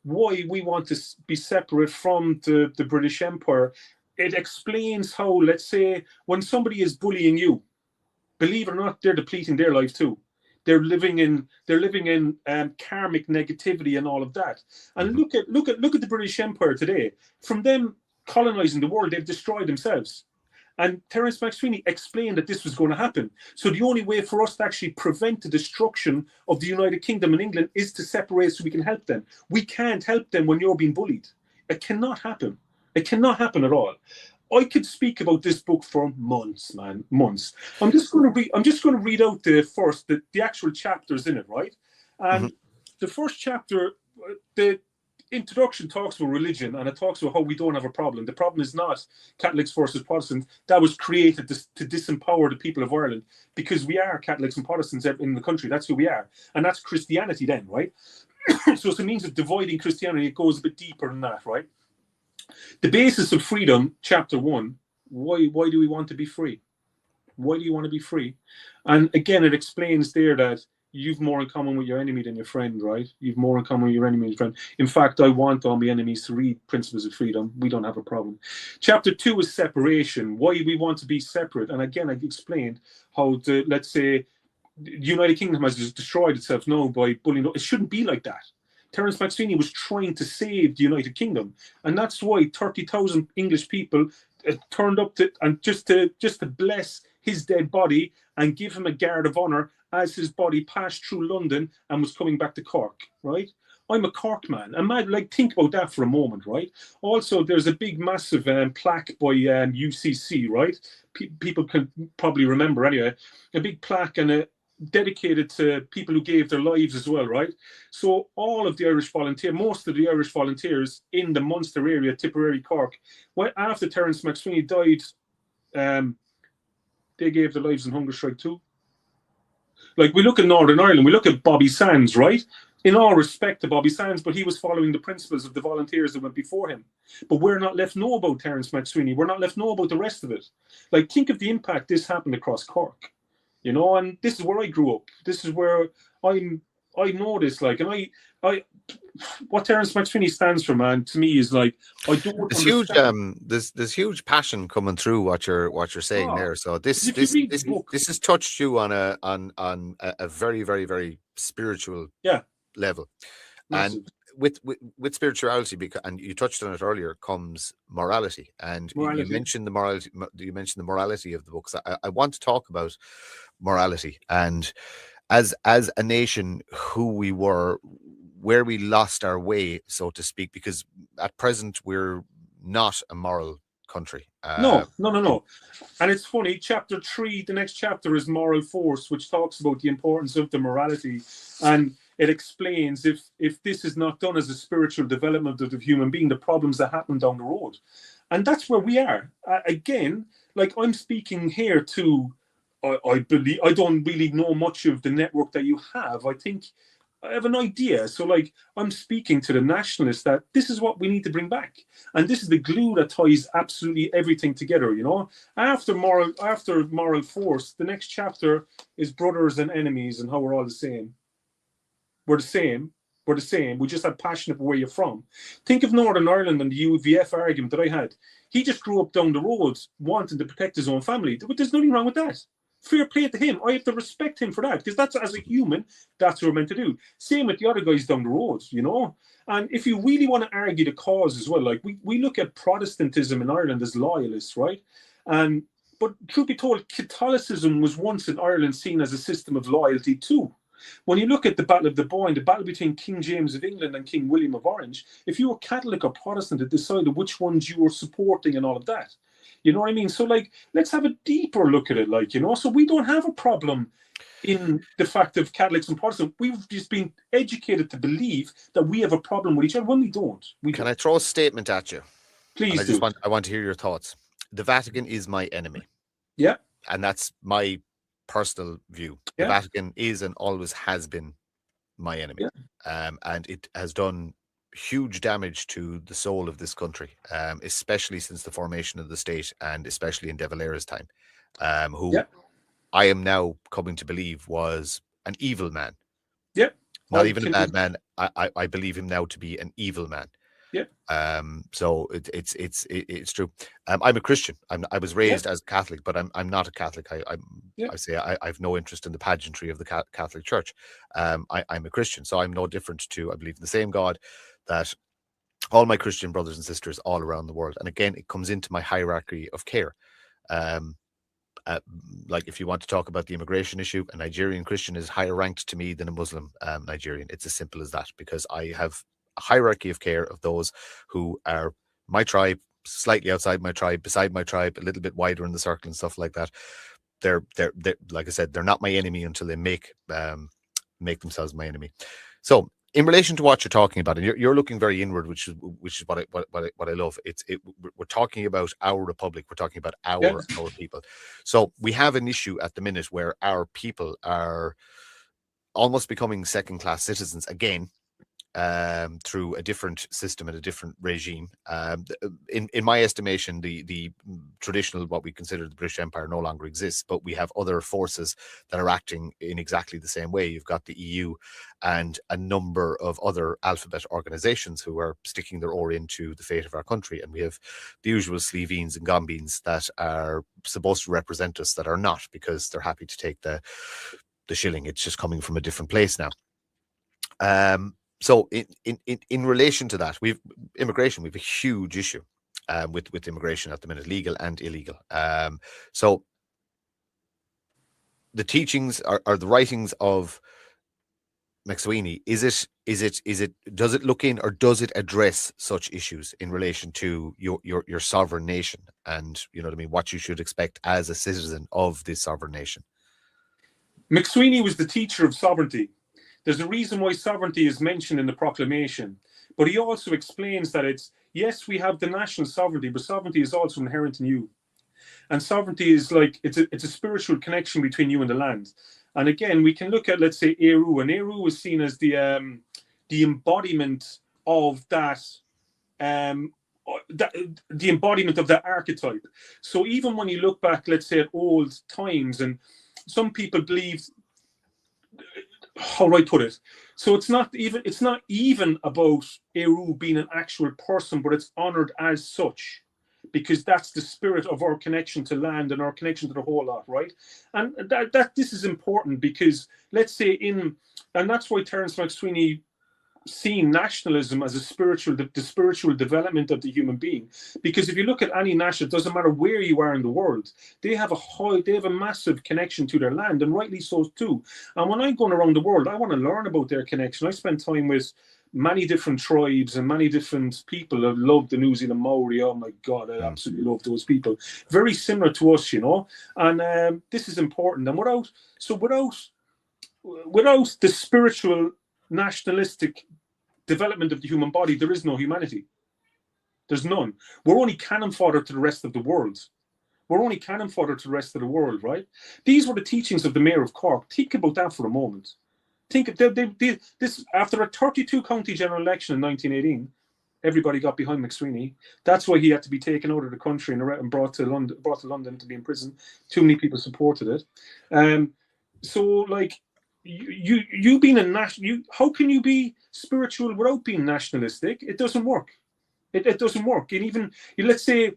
why we want to be separate from the British Empire, it explains how, let's say, when somebody is bullying you, believe it or not, they're depleting their life too. They're living in karmic negativity and all of that. And look at the British Empire today. From them colonizing the world, they've destroyed themselves. And Terrance MacSwiney explained that this was going to happen. So the only way for us to actually prevent the destruction of the United Kingdom and England is to separate so we can help them. We can't help them when you're being bullied. It cannot happen. It cannot happen at all. I could speak about this book for months, man, months. I'm just going to read out the actual chapters in it, right? And the first chapter, the introduction talks about religion, and it talks about how we don't have a problem. The problem is not Catholics versus Protestants. That was created to disempower the people of Ireland, because we are Catholics and Protestants in the country. That's who we are. And that's Christianity then, right? So it's a means of dividing Christianity. It goes a bit deeper than that, right? The basis of freedom, chapter 1, why do we want to be free? Why do you want to be free? And again, it explains there that you've more in common with your enemy than your friend, right? You've more in common with your enemy than your friend. In fact, I want all my enemies to read Principles of Freedom. We don't have a problem. Chapter 2 is separation. Why we want to be separate. And again, I explained how let's say, the United Kingdom has destroyed itself now by bullying. It shouldn't be like that. Terrance MacSwiney was trying to save the United Kingdom. And that's why 30,000 English people turned up just to bless his dead body and give him a guard of honour as his body passed through London and was coming back to Cork, right? I'm a Cork man. And think about that for a moment, right? Also, there's a big, massive plaque by UCC, right? People can probably remember anyway. A big plaque and dedicated to people who gave their lives as well, right? So all of the most of the Irish volunteers in the Munster area, Tipperary, Cork, after Terrance MacSwiney died, they gave their lives in hunger strike too. Like, we look at Northern Ireland, we look at Bobby Sands, right? In all respect to Bobby Sands, but he was following the principles of the volunteers that went before him. But we're not left know about Terrance MacSwiney. We're not left know about the rest of it. Like, think of the impact this happened across Cork, you know, and this is where I grew up. This is where I'm I know this, like, and I, what Terrance MacSwiney stands for, man, to me is like, I don't There's huge understand. there's huge passion coming through what you're saying Oh, there. So this if you this read the this book, this has touched you on a very, very, very spiritual yeah, level. And massive with spirituality, because, and you touched on it earlier, comes morality. And you morality. mentioned the morality. You mentioned the morality of the books. I want to talk about morality, and as a nation, who we were, where we lost our way, so to speak, because at present we're not a moral country. No, no, no, In, no. And it's funny, chapter 3, the next chapter is moral force, which talks about the importance of the morality. And it explains if this is not done as a spiritual development of the human being, the problems that happen down the road. And that's where we are. Again, like I'm speaking here to, I believe, I don't really know much of the network that you have. I think I have an idea. So, like, I'm speaking to the nationalists that this is what we need to bring back. And this is the glue that ties absolutely everything together, you know? After moral force, the next chapter is brothers and enemies and how we're all the same. We're the same. We're the same. We just have passion of where you're from. Think of Northern Ireland and the UVF argument that I had. He just grew up down the road wanting to protect his own family. But there's nothing wrong with that. Fair play to him. I have to respect him for that because that's, as a human, that's what we're meant to do. Same with the other guys down the road, you know. And if you really want to argue the cause as well, like we look at Protestantism in Ireland as loyalists, right? And but truth be told, Catholicism was once in Ireland seen as a system of loyalty too. When you look at the Battle of the Boyne, the battle between King James of England and King William of Orange, if you were Catholic or Protestant, it decided which ones you were supporting and all of that. You know what I mean? So, like, let's have a deeper look at it, like, you know, so we don't have a problem in the fact of Catholics and Protestants. We've just been educated to believe that we have a problem with each other when we don't. We can don't. I throw a statement at you? And Please do. I want to hear your thoughts. The Vatican is my enemy, Yeah. and that's my personal view. The Yeah. Vatican is and always has been my enemy, Yeah. and it has done huge damage to the soul of this country, especially since the formation of the state, and especially in De Valera's time, who Yeah. I am now coming to believe was an evil man, Yeah. not I even a can. bad man. I believe him now to be an evil man. Yeah. So it's true. I'm a Christian. I was Yeah. raised as a Catholic, but I'm not a Catholic. Yeah. I say I have no interest in the pageantry of the Catholic Church. I'm a Christian, so I'm no different to, I believe in the same God that all my Christian brothers and sisters all around the world. And again, it comes into my hierarchy of care. Um, uh, like if you want to talk about the immigration issue, a Nigerian Christian is higher ranked to me than a Muslim Nigerian. It's as simple as that, because I have a hierarchy of care of those who are my tribe, slightly outside my tribe, beside my tribe, a little bit wider in the circle and stuff like that. They're like I said, they're not my enemy until they make themselves my enemy. So in relation to what you're talking about, and you're looking very inward, which is what I love. We're talking about our republic. We're talking about Yeah. our people. So we have an issue at the minute where our people are almost becoming second class citizens again, through a different system and a different regime. In my estimation, the traditional, what we consider the British Empire, no longer exists, but we have other forces that are acting in exactly the same way. You've got the EU and a number of other alphabet organizations who are sticking their oar into the fate of our country. And we have the usual Sleeveens and Gombeens that are supposed to represent us that are not, because they're happy to take the shilling. It's just coming from a different place now. So in relation to that, we've immigration. We've a huge issue with immigration at the minute, legal and illegal. So the teachings are the writings of MacSwiney. Is it? Does it look in, or does it address such issues in relation to your sovereign nation, and you know what I mean, what you should expect as a citizen of this sovereign nation? MacSwiney was the teacher of sovereignty. There's a reason why sovereignty is mentioned in the proclamation, but he also explains that it's, yes, we have the national sovereignty, but sovereignty is also inherent in you. And sovereignty is like, it's a spiritual connection between you and the land. And again, we can look at, let's say, Eru, and Eru was seen as the embodiment of um, the embodiment of that archetype. So even when you look back, let's say, at old times, and some people believe how do I put it? So it's not even about Eru being an actual person, but it's honored as such, because that's the spirit of our connection to land and our connection to the whole lot, right? And that this is important, because let's say and that's why Terrance MacSwiney seen nationalism as the spiritual development of the human being. Because if you look at any nation, it doesn't matter where you are in the world, they have a massive connection to their land, and rightly so too. And when I'm going around the world, I want to learn about their connection. I spend time with many different tribes and many different people. I love the New Zealand Maori. Oh my God, I absolutely love those people. Very similar to us, And this is important. And without the spiritual nationalistic development of the human body, there is no humanity. There's none. We're only cannon fodder to the rest of the world. Right? These were the teachings of the Mayor of Cork. Think about that for a moment. Think of this after a 32 county general election in 1918. Everybody got behind MacSwiney. That's why he had to be taken out of the country and brought to London to be in prison. Too many people supported it. So like. You being how can you be spiritual without being nationalistic? It doesn't work. It doesn't work. And even let's say,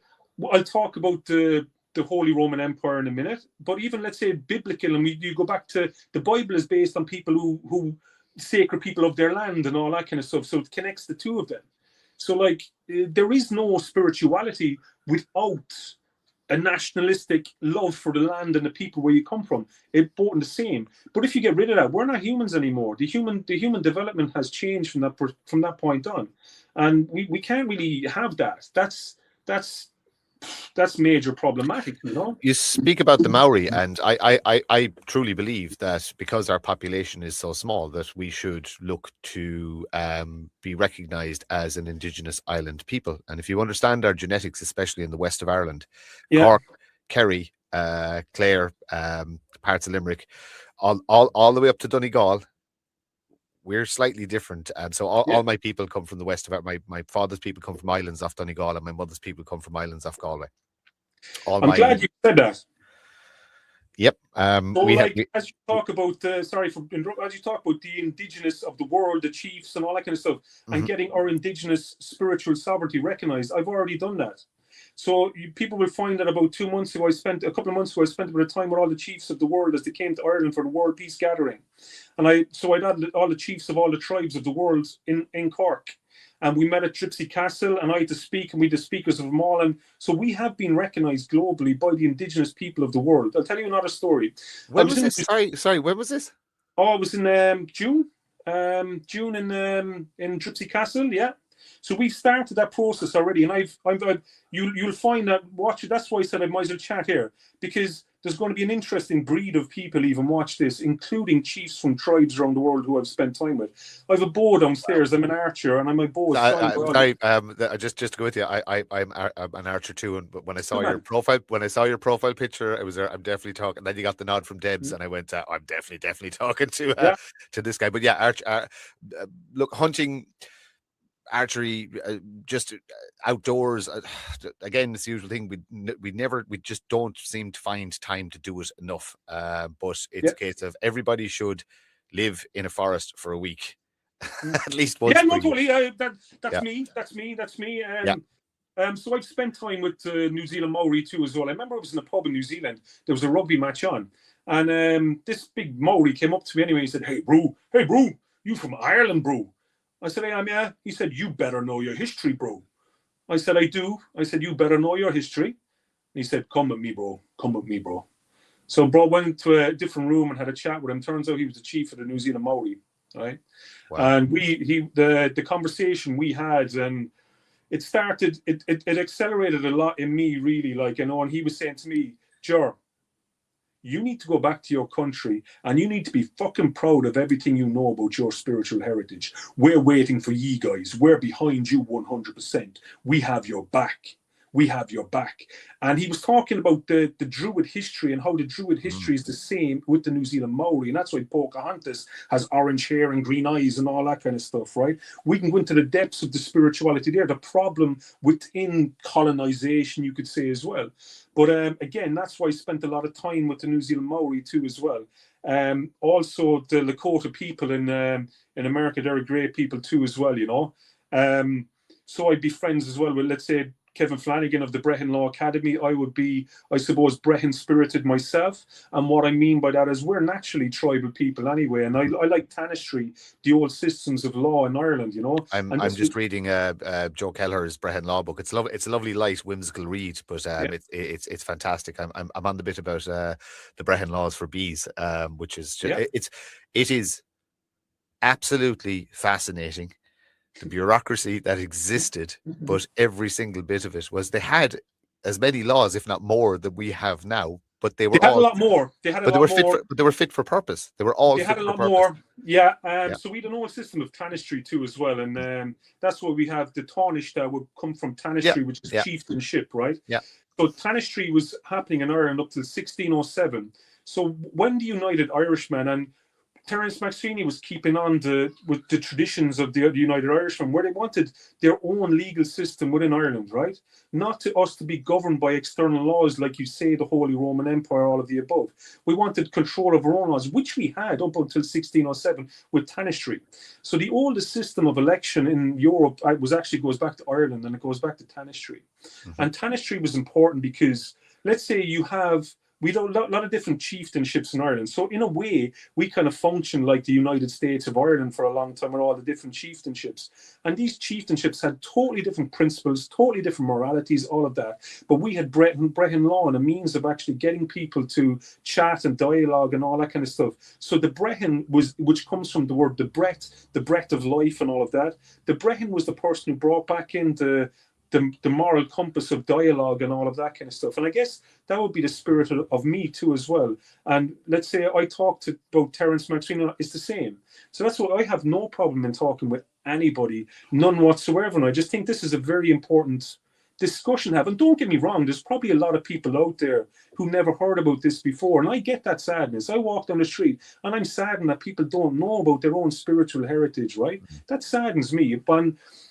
I'll talk about the Holy Roman Empire in a minute, but even let's say biblical, and you go back to the Bible is based on people who sacred people of their land and all that kind of stuff. So it connects the two of them. So like there is no spirituality without a nationalistic love for the land and the people where you come from. It's both the same. But if you get rid of that, we're not humans anymore. The human development has changed from that point on, and we can't really have that. That's major problematic, You speak about the Maori, and I truly believe that because our population is so small, that we should look to be recognised as an Indigenous island people. And if you understand our genetics, especially in the west of Ireland, Cork, Kerry, Clare, parts of Limerick, all the way up to Donegal, we're slightly different. And so all my people come from the west of Ireland. My father's people come from islands off Donegal, and my mother's people come from islands off Galway. I'm glad you said that. Yep. As you talk about, as you talk about the indigenous of the world, the chiefs and all that kind of stuff, and getting our indigenous spiritual sovereignty recognized, I've already done that. So people will find that about 2 months ago, I spent a couple of months ago, I spent a bit of time with all the chiefs of the world as they came to Ireland for the World Peace Gathering. And I'd had all the chiefs of all the tribes of the world in Cork. And we met at Gypsy Castle, and I had to speak, and we had the speakers of them all. And so we have been recognised globally by the indigenous people of the world. I'll tell you another story. When was this? Sorry, when was this? Oh, it was in June. June in Gypsy Castle, yeah. So we've started that process already, and you'll find that that's why I said I might as well chat here, because there's going to be an interesting breed of people even watch this, including chiefs from tribes around the world who I've spent time with. I have a bow downstairs. I'm an archer, and my bow is just to go with you, I'm an archer too. And when I saw your profile picture, I'm definitely talking. And then you got the nod from Debs, and I went, I'm definitely talking to this guy. But yeah, look, hunting, archery, just outdoors, again, it's the usual thing. We just don't seem to find time to do it enough. But it's a case of everybody should live in a forest for a week, at least once. Yeah, no, totally. That's me. So I've spent time with New Zealand Maori too as well. I remember I was in a pub in New Zealand. There was a rugby match on, and this big Maori came up to me anyway. He said, hey bro, you from Ireland, bro? I said, I am, yeah. He said, you better know your history, bro. I said, I do. I said, you better know your history. And he said, come with me, bro. So bro went to a different room and had a chat with him. Turns out he was the chief of the New Zealand Maori, right? Wow. And the conversation we had, and it accelerated a lot in me, really, and he was saying to me, Ger, you need to go back to your country and you need to be fucking proud of everything you know about your spiritual heritage. We're waiting for ye guys. We're behind you 100%. We have your back. And he was talking about the Druid history and how the Druid history is the same with the New Zealand Maori. And that's why Pocahontas has orange hair and green eyes and all that kind of stuff, right? We can go into the depths of the spirituality there, the problem within colonization, you could say as well. But again, that's why I spent a lot of time with the New Zealand Maori too as well. Also, the Lakota people in America, they're great people too as well, you know. So I'd be friends as well with, let's say, Kevin Flanagan of the Brehon Law Academy. I would be, I suppose, Brehon spirited myself. And what I mean by that is we're naturally tribal people anyway. And I like Tanistry, the old systems of law in Ireland, you know. I'm just reading Joe Kelleher's Brehon Law book. It's a lovely, light, whimsical read, but it's fantastic. I'm on the bit about the Brehon laws for bees, which is just, it is absolutely fascinating. The bureaucracy that existed, but every single bit of it was, they had as many laws, if not more, than we have now. But they had a lot more. They had a lot more. But they were fit for purpose. They were all. They had a lot more. Yeah. So we had an old system of tanistry too as well, and that's why we have the tarnish that would come from tanistry, which is chieftainship, right? Yeah. So tanistry was happening in Ireland up to 1607. So when the United Irishmen, and Terrance MacSwiney was keeping on with the traditions of the United Irishmen, where they wanted their own legal system within Ireland, right? Not to us to be governed by external laws, like you say, the Holy Roman Empire, all of the above. We wanted control of our own laws, which we had up until 1607 with tanistry. So the oldest system of election in Europe goes back to Ireland, and it goes back to tanistry. And tanistry was important because, let's say we had a lot of different chieftainships in Ireland. So in a way, we kind of function like the United States of Ireland for a long time with all the different chieftainships. And these chieftainships had totally different principles, totally different moralities, all of that. But we had Brehon law and a means of actually getting people to chat and dialogue and all that kind of stuff. So the Brehon which comes from the word the breath of life and all of that. The Brehon was the person who brought back in the moral compass of dialogue and all of that kind of stuff. And I guess that would be the spirit of me too as well. And let's say I talked about Terrance MacSwiney, it's the same. So that's why I have no problem in talking with anybody, none whatsoever. And I just think this is a very important discussion to have. And don't get me wrong, there's probably a lot of people out there who never heard about this before. And I get that sadness. I walk down the street and I'm saddened that people don't know about their own spiritual heritage, right? That saddens me.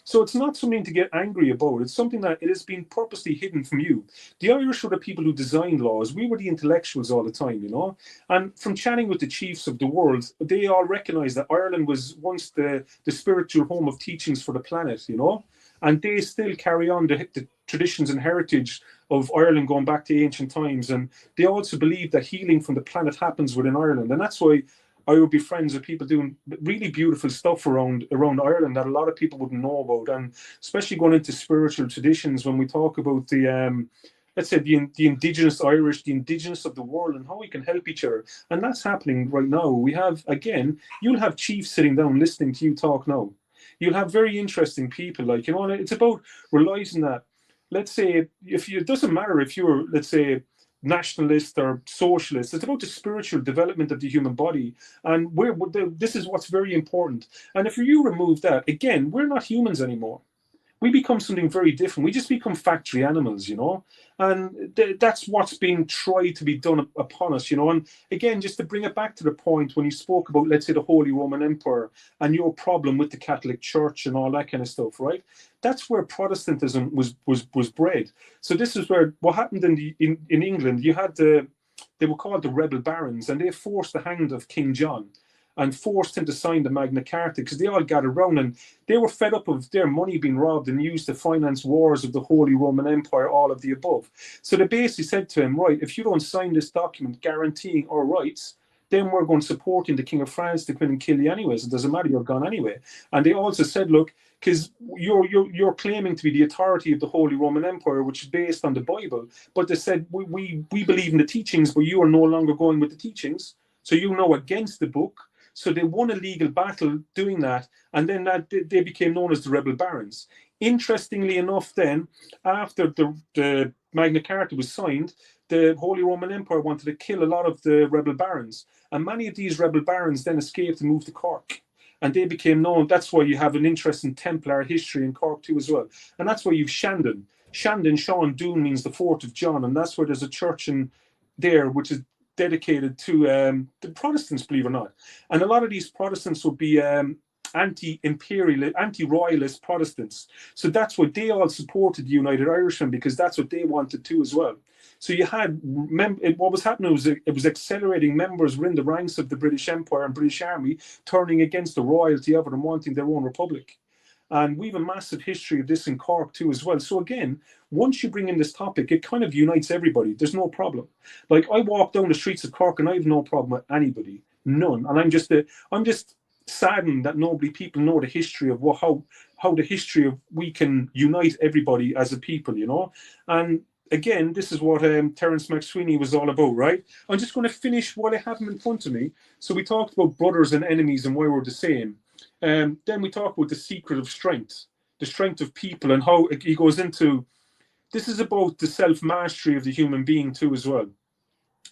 So it's not something to get angry about. It's something that it has been purposely hidden from you. The Irish were the people who designed laws. We were the intellectuals all the time, you know. And from chatting with the chiefs of the world, they all recognized that Ireland was once the spiritual home of teachings for the planet, you know. And they still carry on the traditions and heritage of Ireland going back to ancient times. And they also believe that healing from the planet happens within Ireland. And that's why I would be friends with people doing really beautiful stuff around Ireland that a lot of people wouldn't know about. And especially going into spiritual traditions, when we talk about the let's say the indigenous Irish, the indigenous of the world, and how we can help each other. And that's happening right now. We have, again, you'll have chiefs sitting down listening to you talk now. You'll have very interesting people, like, you know, it's about realizing that, let's say, it doesn't matter if you're, let's say, nationalist or socialist, it's about the spiritual development of the human body. And this is what's very important. And if you remove that, again, we're not humans anymore. We become something very different. We just become factory animals, you know, and that's what's being tried to be done upon us, you know. And again, just to bring it back to the point when you spoke about, let's say, the Holy Roman Empire and your problem with the Catholic Church and all that kind of stuff, right? That's where Protestantism was bred. So this is where what happened in England. You had they were called the rebel barons, and they forced the hand of King John and forced him to sign the Magna Carta, because they all gathered around and they were fed up of their money being robbed and used to finance wars of the Holy Roman Empire, all of the above. So they basically said to him, right, if you don't sign this document guaranteeing our rights, then we're going supporting the King of France to come in and kill you anyways. It doesn't matter, you're gone anyway. And they also said, look, because you're claiming to be the authority of the Holy Roman Empire, which is based on the Bible, but they said, we believe in the teachings, but you are no longer going with the teachings, so you know against the book. So they won a legal battle doing that, and then they became known as the rebel barons. Interestingly enough, then, after the Magna Carta was signed, the Holy Roman Empire wanted to kill a lot of the rebel barons, and many of these rebel barons then escaped and moved to Cork, and they became known. That's why you have an interesting Templar history in Cork too as well, and that's why you've Shandon. Sean Doon means the 4th of John, and that's where there's a church in there which is dedicated to the Protestants, believe it or not. And a lot of these Protestants would be anti-imperialist, anti-royalist Protestants. So that's what they all supported the United Irishmen, because that's what they wanted too as well. So you had what was happening was it was accelerating. Members were in the ranks of the British Empire and British Army turning against the royalty of it and wanting their own republic. And we have a massive history of this in Cork too as well. So again, once you bring in this topic, it kind of unites everybody. There's no problem. Like I walk down the streets of Cork and I have no problem with anybody, none. And I'm just saddened that people know the history of how the history of we can unite everybody as a people, you know. And again, this is what Terrance MacSwiney was all about, right? I'm just going to finish what I have in front of me. So we talked about brothers and enemies and why we're the same. Then we talk about the secret of strength, the strength of people, and how he goes into, this is about the self-mastery of the human being too as well.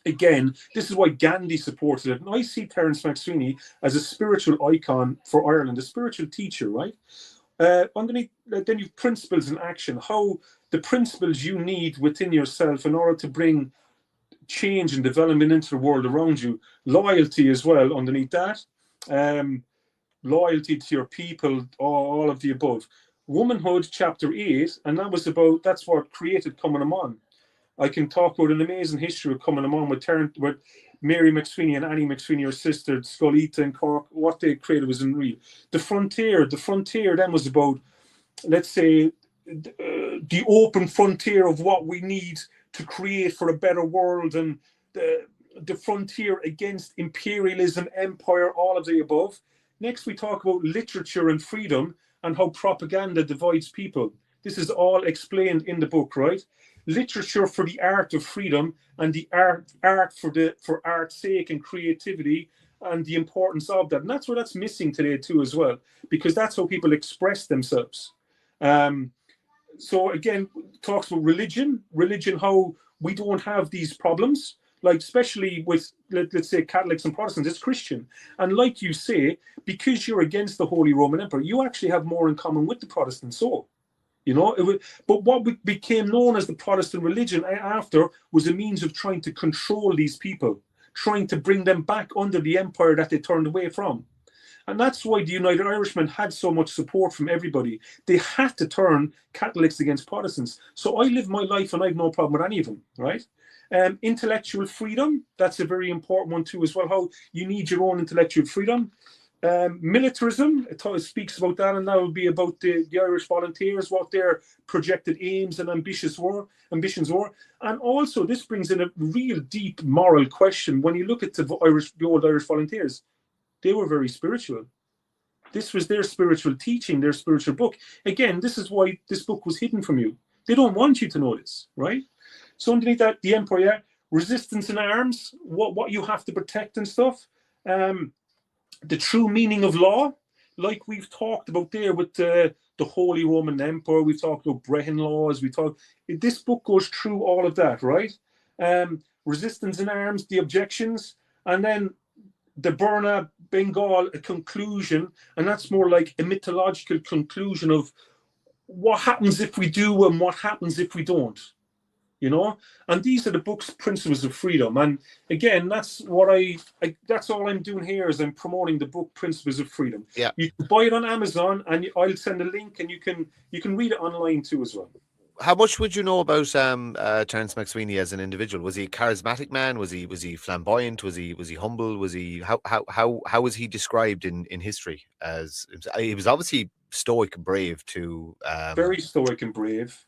Again, this is why Gandhi supported it. And I see Terrance MacSwiney as a spiritual icon for Ireland, a spiritual teacher, right? Underneath, then you've principles in action, how the principles you need within yourself in order to bring change and development into the world around you. Loyalty as well underneath that. Loyalty to your people, all of the above. Womanhood, chapter 8, and that's what created Coming Amon. I can talk about an amazing history of Coming Amon with Mary MacSwiney and Annie MacSwiney, her sister, Scolita and Cork. What they created was unreal. The frontier then was about, let's say, the open frontier of what we need to create for a better world, and the frontier against imperialism, empire, all of the above. Next, we talk about literature and freedom and how propaganda divides people. This is all explained in the book, right? Literature for the art of freedom, and the art for art's sake and creativity, and the importance of that. And that's where that's missing today too as well, because that's how people express themselves. So again, talks about religion, how we don't have these problems, like especially with, let's say, Catholics and Protestants. It's Christian. And like you say, because you're against the Holy Roman Empire, you actually have more in common with the Protestants. So, you know, but what became known as the Protestant religion after was a means of trying to control these people, trying to bring them back under the empire that they turned away from. And that's why the United Irishmen had so much support from everybody. They had to turn Catholics against Protestants. So I live my life and I have no problem with any of them, right? Intellectual freedom, that's a very important one too as well, how you need your own intellectual freedom. Militarism, it speaks about that, and that will be about the Irish volunteers, what their projected aims and ambitions were. And also this brings in a real deep moral question. When you look at the old Irish volunteers, they were very spiritual. This was their spiritual teaching, their spiritual book. Again, this is why this book was hidden from you. They don't want you to know this, right? So underneath that, the empire, resistance in arms, what you have to protect and stuff. The true meaning of law, like we've talked about there with the Holy Roman Empire. We've talked about Brehon laws. This book goes through all of that, right? Resistance in arms, the objections, and then the Burna Bengal, a conclusion, and that's more like a mythological conclusion of what happens if we do and what happens if we don't, you know. And these are the book's principles of freedom. And again, that's what that's all I'm doing here, is I'm promoting the book Principles of Freedom. Yeah, you can buy it on Amazon, and I'll send a link, and you can read it online too as well. How much would you know about Terrance MacSwiney as an individual? Was he a charismatic man? Was he flamboyant? Was he humble? Was he how was he described in history? As he was obviously stoic and brave too. Very stoic and brave.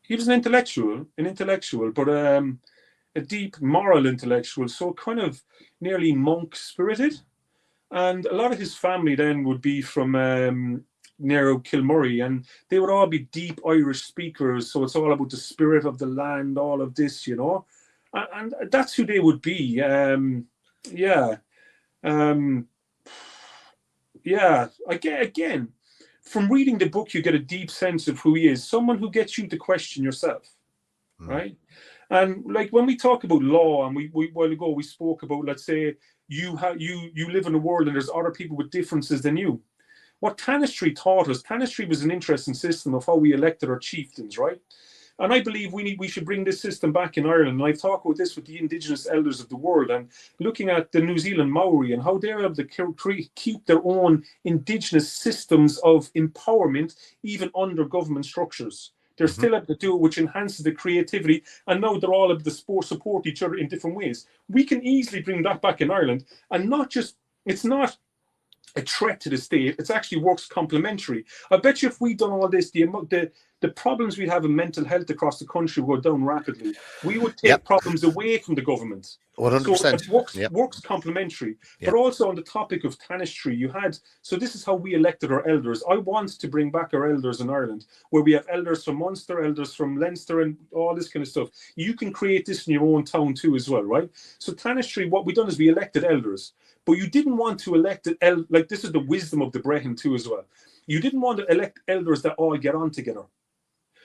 He was an intellectual, but a deep moral intellectual. So kind of nearly monk spirited, and a lot of his family then would be from near Kilmurray, and they would all be deep Irish speakers. So it's all about the spirit of the land, all of this, you know, and that's who they would be. Again, from reading the book, you get a deep sense of who he is. Someone who gets you to question yourself, right? And like when we talk about law, and we while ago we spoke about, let's say you live in a world and there's other people with differences than you. What Tanistry taught us, Tanistry was an interesting system of how we elected our chieftains, right? And I believe we should bring this system back in Ireland. And I've talked about this with the Indigenous elders of the world, and looking at the New Zealand Maori and how they're able to keep their own Indigenous systems of empowerment, even under government structures. They're still able to do it, which enhances the creativity. And now they're all able to support each other in different ways. We can easily bring that back in Ireland, and not just, it's not a threat to the state. It actually works complementary. I bet you if we'd done all this, the problems we have in mental health across the country would go down rapidly. We would take problems away from the government. 100%. So it works complementary. But also on the topic of tanistry, so this is how we elected our elders. I want to bring back our elders in Ireland, where we have elders from Munster, elders from Leinster, and all this kind of stuff. You can create this in your own town too as well, right? So tanistry, what we done is we elected elders. But you didn't want to elect like this is the wisdom of the Brehon too as well. You didn't want to elect elders that all get on together.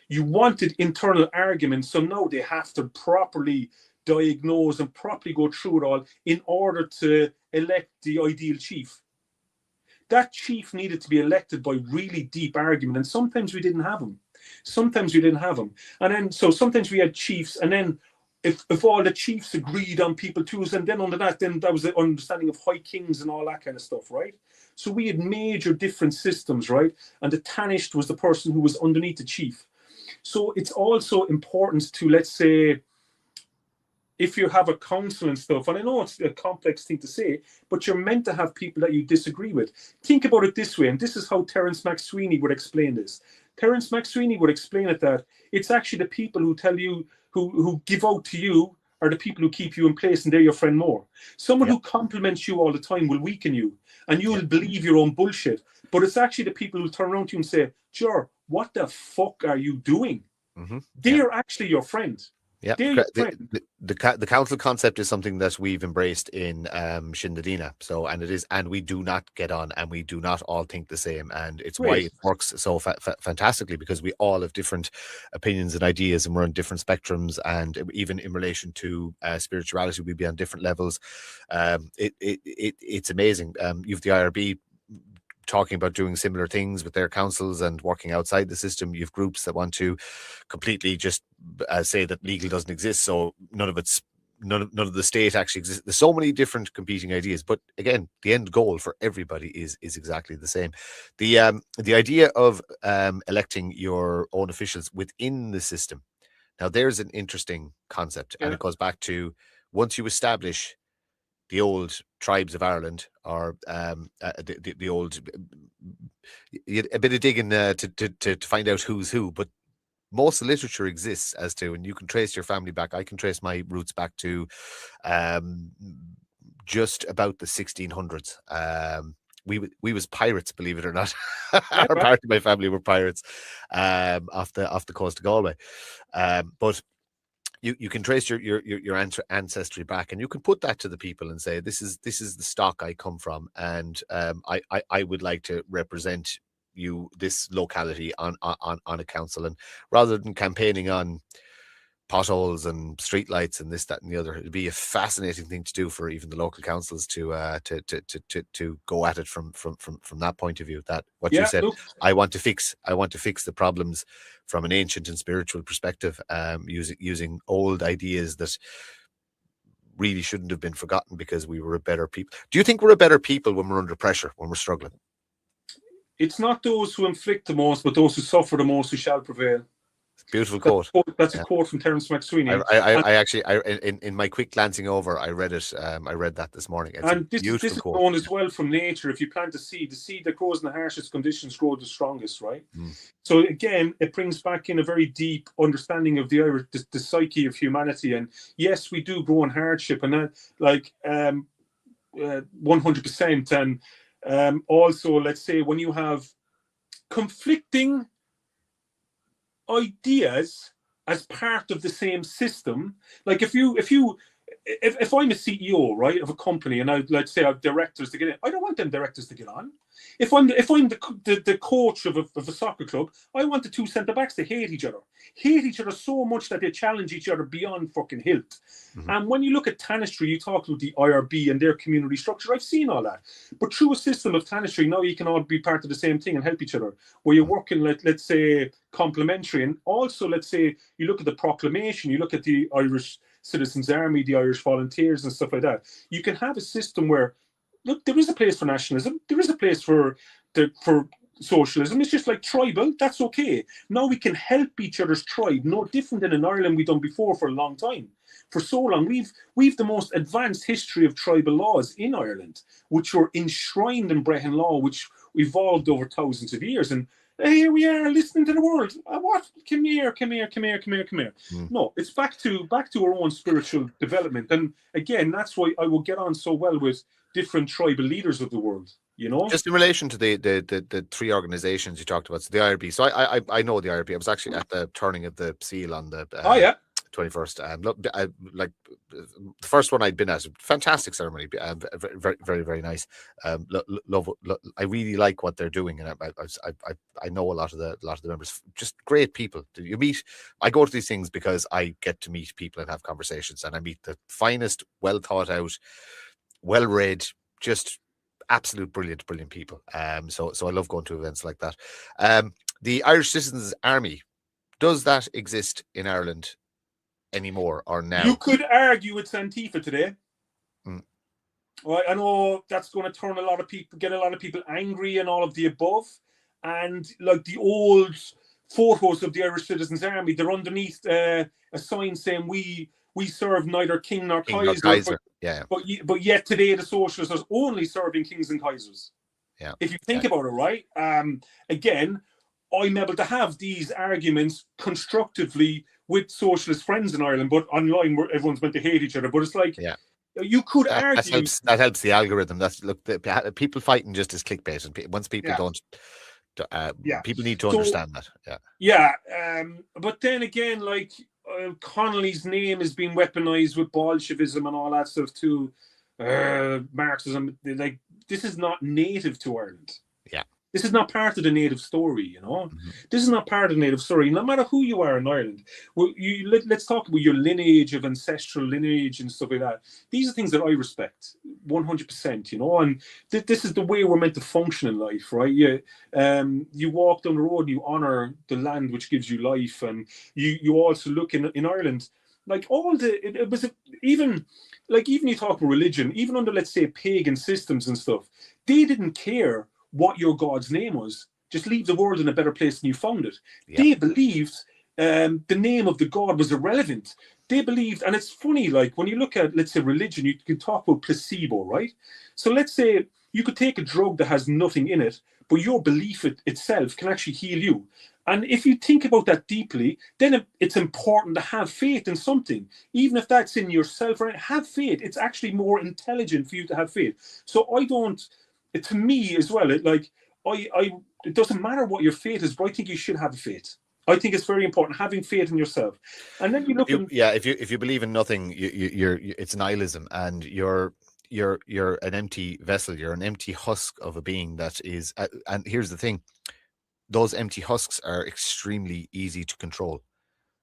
You wanted internal arguments, so now they have to properly diagnose and properly go through it all in order to elect the ideal chief. That chief needed to be elected by really deep argument, and sometimes we didn't have them. And then so sometimes we had chiefs, and then if all the chiefs agreed on people too, and then under that, then that was the understanding of high kings and all that kind of stuff, right? So we had major different systems, right? And the tanished was the person who was underneath the chief. So it's also important to, let's say, if you have a council and stuff, and I know it's a complex thing to say, but you're meant to have people that you disagree with. Think about it this way, and this is how Terrance MacSwiney would explain this. Terrance MacSwiney would explain it that it's actually the people who tell you, who give out to you, are the people who keep you in place, and they're your friend more. Someone who compliments you all the time will weaken you, and you'll believe your own bullshit. But it's actually the people who turn around to you and say, Ger, what the fuck are you doing? They're actually your friend. Yeah, the council concept is something that we've embraced in Shindadina. So, and we do not get on, and we do not all think the same, and it's why it works so fantastically, because we all have different opinions and ideas, and we're on different spectrums, and even in relation to spirituality, we'd be on different levels. It's amazing. You've the IRB talking about doing similar things with their councils and working outside the system. You've groups that want to completely just say that legal doesn't exist, so none of the state actually exists. There's so many different competing ideas, but again, the end goal for everybody is exactly the same. The idea of electing your own officials within the system. Now, there's an interesting concept, and it goes back to once you establish the old tribes of Ireland, or the old, a bit of digging to find out who's who, but most literature exists as to, and you can trace your family back. I can trace my roots back to just about the 1600s. We was pirates, believe it or not. Our part of my family were pirates off the coast of Galway, but you can trace your ancestry back, and you can put that to the people and say, this is the stock I come from, and I would like to represent this locality on a council. And rather than campaigning on potholes and streetlights and this, that, and the other, it'd be a fascinating thing to do for even the local councils to go at it from that point of view. That what you said, I want to fix the problems from an ancient and spiritual perspective, using old ideas that really shouldn't have been forgotten because we were a better people. Do you think we're a better people when we're under pressure, when we're struggling? It's not those who inflict the most, but those who suffer the most who shall prevail. Beautiful quote. That's a quote from Terrance MacSwiney. I actually, in my quick glancing over, I read it. I read that this morning. It's and this is known as well from nature. If you plant a seed, the seed that grows in the harshest conditions grows the strongest, right? So again, it brings back in a very deep understanding of the psyche of humanity. And yes, we do grow in hardship, and that, like 100%. And also, let's say when you have conflicting ideas as part of the same system, like if I'm a CEO, right, of a company, and let's say I have directors to get in, I don't want them directors to get on. If I'm the coach of a soccer club, I want the two centre backs to hate each other so much that they challenge each other beyond fucking hilt. And when you look at tanistry, you talk about the IRB and their community structure. I've seen all that, but through a system of tanistry, now you can all be part of the same thing and help each other. Where you're working, let's say, complementary, and also let's say you look at the proclamation, you look at the Irish Citizens Army, the Irish Volunteers, and stuff like that. You can have a system where, look, there is a place for nationalism. There is a place for socialism. It's just like tribal. That's okay. Now we can help each other's tribe. No different than in Ireland we've done before for a long time. For so long, we've the most advanced history of tribal laws in Ireland, which were enshrined in Brehon law, which evolved over thousands of years. And here we are listening to the world. What? Come here, come here, come here, come here, come here. No, it's back to our own spiritual development. And again, that's why I will get on so well with different tribal leaders of the world. You know, just in relation to the three organizations you talked about, so the IRB. So I know the IRB. I was actually at the turning of the seal on the 21st, and look, like the first one I'd been at, fantastic ceremony, very, very, very nice. Love, I really like what they're doing, and I know a lot of the members, just great people. You meet, I go to these things because I get to meet people and have conversations, and I meet the finest, well thought out, well read, just absolute brilliant people. So I love going to events like that. The Irish Citizens Army, does that exist in Ireland anymore or now? You could argue it's Antifa today. Well, I know that's going to turn get a lot of people angry and all of the above. And like the old photos of the Irish Citizens Army, they're underneath a sign saying we serve neither king nor Kaiser. But yet today the socialists are only serving kings and Kaisers. Yeah. If you think about it, right? Again, I'm able to have these arguments constructively with socialist friends in Ireland, but online where everyone's meant to hate each other. But it's like, you could argue that helps the algorithm. That's look, the people fighting just as clickbait, and once people don't, people need to understand that. But then again, like Connolly's name has been weaponized with Bolshevism and all that stuff too, Marxism. Like, this is not native to Ireland. This is not part of the native story, you know. This is not part of the native story. No matter who you are in Ireland, let's talk about your lineage of ancestral lineage and stuff like that. These are things that I respect 100%, you know. And this is the way we're meant to function in life, right? You walk down the road and you honor the land which gives you life, and you also look in Ireland, like even you talk about religion, even under, let's say, pagan systems and stuff, they didn't care what your God's name was. Just leave the world in a better place than you found it. They believed the name of the God was irrelevant. They believed, and it's funny, like when you look at, let's say, religion, you can talk about placebo, right? So let's say you could take a drug that has nothing in it, but your belief itself can actually heal you. And if you think about that deeply, then it's important to have faith in something. Even if that's in yourself, right? Have faith. It's actually more intelligent for you to have faith. So to me as well, it doesn't matter what your faith is, but I think you should have faith. I think it's very important having faith in yourself. And then you look if you believe in nothing, it's nihilism, and you're an empty vessel. You're an empty husk of a being that is. And here's the thing: those empty husks are extremely easy to control.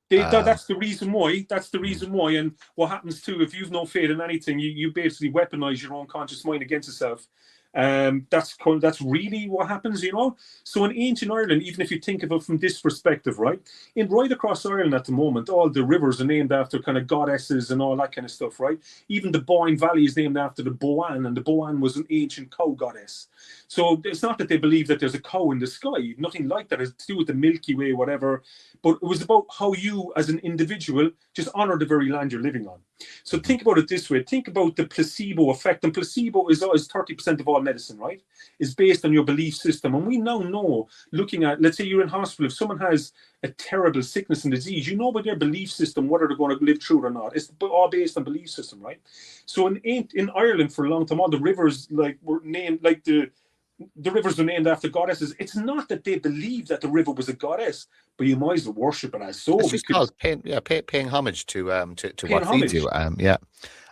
That's the reason why. That's the reason why. And what happens too, if you've no faith in anything, you basically weaponize your own conscious mind against yourself. That's really what happens, you know. So in ancient Ireland, even if you think of it from this perspective, right, right across Ireland at the moment, all the rivers are named after kind of goddesses and all that kind of stuff, right? Even the Boyne Valley is named after the Boann, and the Boann was an ancient cow goddess. So it's not that they believe that there's a cow in the sky, nothing like that. It's to do with the Milky Way, whatever. But it was about how you, as an individual, just honor the very land you're living on. So think about it this way. Think about the placebo effect. And placebo is 30% of all medicine, right? Is based on your belief system. And we now know, looking at, let's say you're in hospital, if someone has a terrible sickness and disease, you know by their belief system whether they're going to live through it or not. It's all based on belief system, right? So in Ireland for a long time, all the rivers were named the rivers were named after goddesses. It's not that they believed that the river was a goddess, but you might as well worship it as so. It's just called paying homage to what feeds you.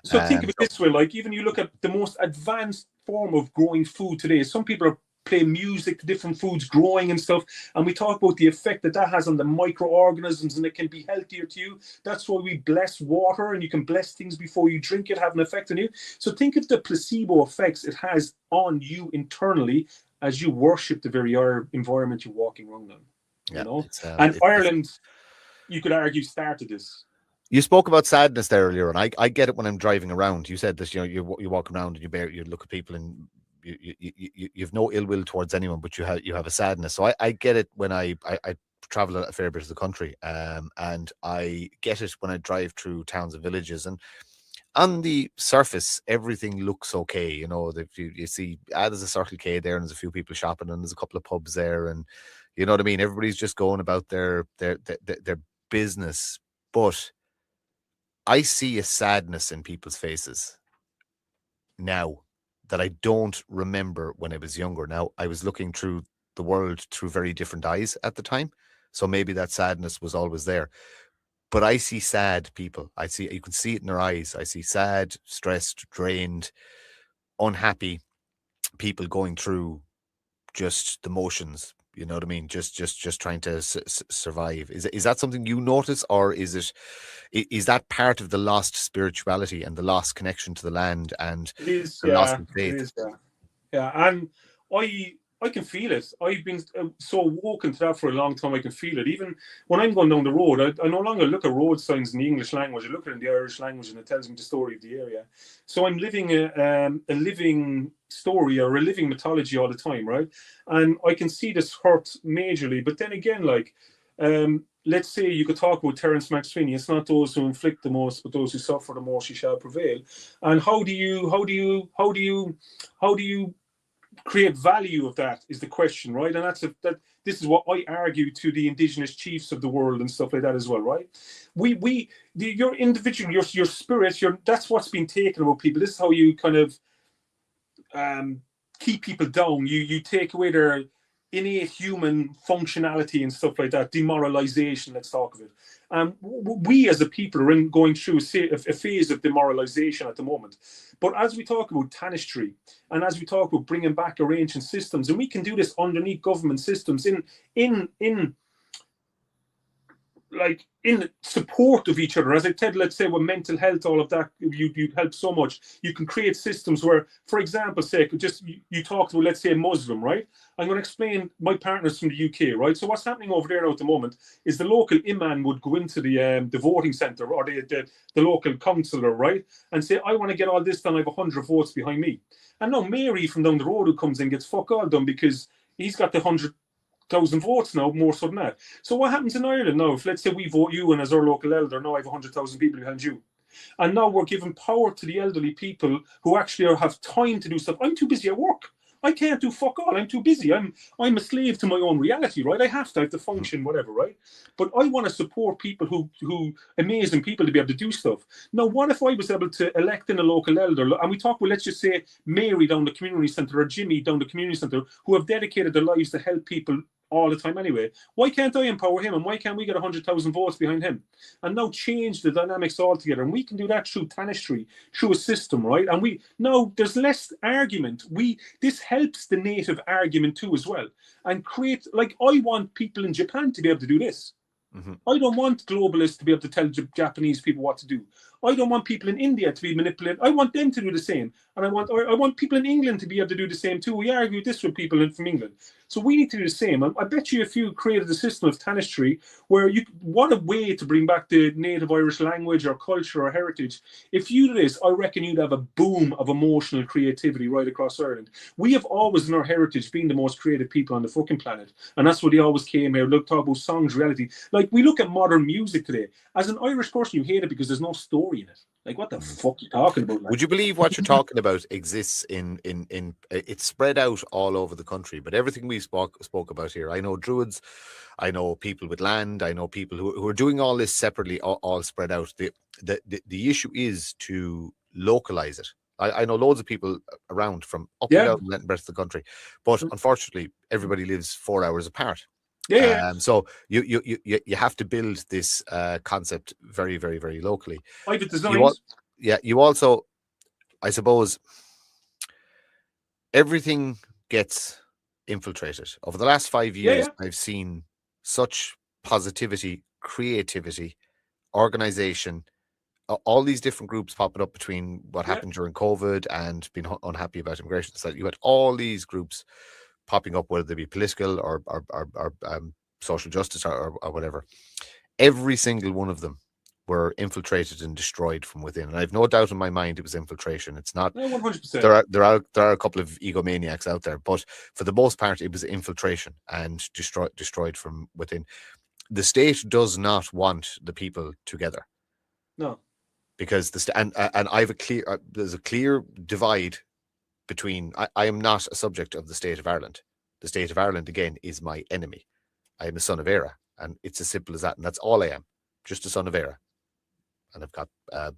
So think of it this way: like even you look at the most advanced form of growing food today. Some people are playing music to different foods growing and stuff, and we talk about the effect that has on the microorganisms, and it can be healthier to you. That's why we bless water, and you can bless things before you drink it, have an effect on you. So think of the placebo effects it has on you internally as you worship the very environment you're walking around in. You know, and Ireland, you could argue, started this. You spoke about sadness there earlier, and I get it when I'm driving around. You said this, you know, you walk around and you look at people and you've no ill will towards anyone, but you have a sadness. So I get it when I travel a fair bit of the country, and I get it when I drive through towns and villages, and on the surface everything looks okay. You see, there's a Circle K there, and there's a few people shopping, and there's a couple of pubs there, and you know what I mean, everybody's just going about their business. But I see a sadness in people's faces now that I don't remember when I was younger. Now, I was looking through the world through very different eyes at the time, so maybe that sadness was always there. But I see sad people. You can see it in their eyes. I see sad, stressed, drained, unhappy people going through just the motions. You know what I mean? Just trying to survive. Is that something you notice, or is that part of the lost spirituality and the lost connection to the land and It is, the lost yeah. faith? It is, yeah. Yeah, and I can feel it. I've been so woken to that for a long time. I can feel it. Even when I'm going down the road, I no longer look at road signs in the English language. I look at it in the Irish language, and it tells me the story of the area. So I'm living a living story or a living mythology all the time, right? And I can see this hurt majorly. But then again, like, let's say you could talk about Terrance MacSwiney. It's not those who inflict the most, but those who suffer the most, you shall prevail. And how do you create value of that is the question, right? And this is what I argue to the indigenous chiefs of the world and stuff like that as well, right? Your individual, your spirit, that's what's been taken about people. This is how you kind of keep people down. You take away their innate human functionality and stuff like that. Demoralization, let's talk of it. We as a people are going through a phase of demoralization at the moment. But as we talk about tanistry, and as we talk about bringing back our ancient systems, and we can do this underneath government systems in support of each other. As I said, let's say with mental health, all of that, you help so much. You can create systems where, for example, say, you talked about, let's say, a Muslim, right? I'm going to explain. My partner's from the UK, right? So what's happening over there now at the moment is the local imam would go into the voting centre, or the local councillor, right, and say, I want to get all this done. I have 100 votes behind me. And now Mary from down the road who comes in gets fuck all done because he's got the 100,000 votes now, more so than that. So what happens in Ireland now? If, let's say, we vote you in as our local elder, now I have 100,000 people behind you. And now we're giving power to the elderly people who actually have time to do stuff. I'm too busy at work. I can't do fuck all. I'm too busy. I'm a slave to my own reality, right? I have to function, whatever, right? But I want to support people who amazing people to be able to do stuff. Now, what if I was able to elect in a local elder, and we talk about, let's just say, Mary down the community centre or Jimmy down the community centre, who have dedicated their lives to help people all the time anyway. Why can't I empower him, and why can't we get 100,000 votes behind him and now change the dynamics altogether? And we can do that through tanistry, through a system, right? And there's less argument. This helps the native argument too as well, and create, like, I want people in Japan to be able to do this. Mm-hmm. I don't want globalists to be able to tell Japanese people what to do. I don't want people in India to be manipulated. I want them to do the same. And I want people in England to be able to do the same too. We argue this with people from England. So we need to do the same. And I bet you if you created a system of tanistry where what a way to bring back the native Irish language or culture or heritage. If you do this, I reckon you'd have a boom of emotional creativity right across Ireland. We have always in our heritage been the most creative people on the fucking planet. And that's why they always came here. Look, talk about songs, reality. Like, we look at modern music today. As an Irish person, you hate it because there's no story in it. Like, what the fuck are you talking about? Like? Would you believe what you're talking about exists in it's spread out all over the country, but everything we spoke about here, I know Druids, I know people with land, I know people who are doing all this separately, all spread out. The issue is to localize it. I know loads of people around from up and down the rest of the country, but unfortunately everybody lives 4 hours apart. So you have to build this concept very, very, very locally. Private designs. You also, I suppose, everything gets infiltrated. Over the last 5 years, I've seen such positivity, creativity, organization, all these different groups popping up between what happened during COVID and being unhappy about immigration. So you had all these groups popping up, whether they be political or social justice or whatever. Every single one of them were infiltrated and destroyed from within. And I have no doubt in my mind it was infiltration. It's not. 100%. There are a couple of egomaniacs out there, but for the most part, it was infiltration and destroyed from within. The state does not want the people together. No. Because and I have there's a clear divide between. I am not a subject of the state of Ireland. The state of Ireland, again, is my enemy. I am a son of Éire, and it's as simple as that. And that's all I am, just a son of Éire. And I've got a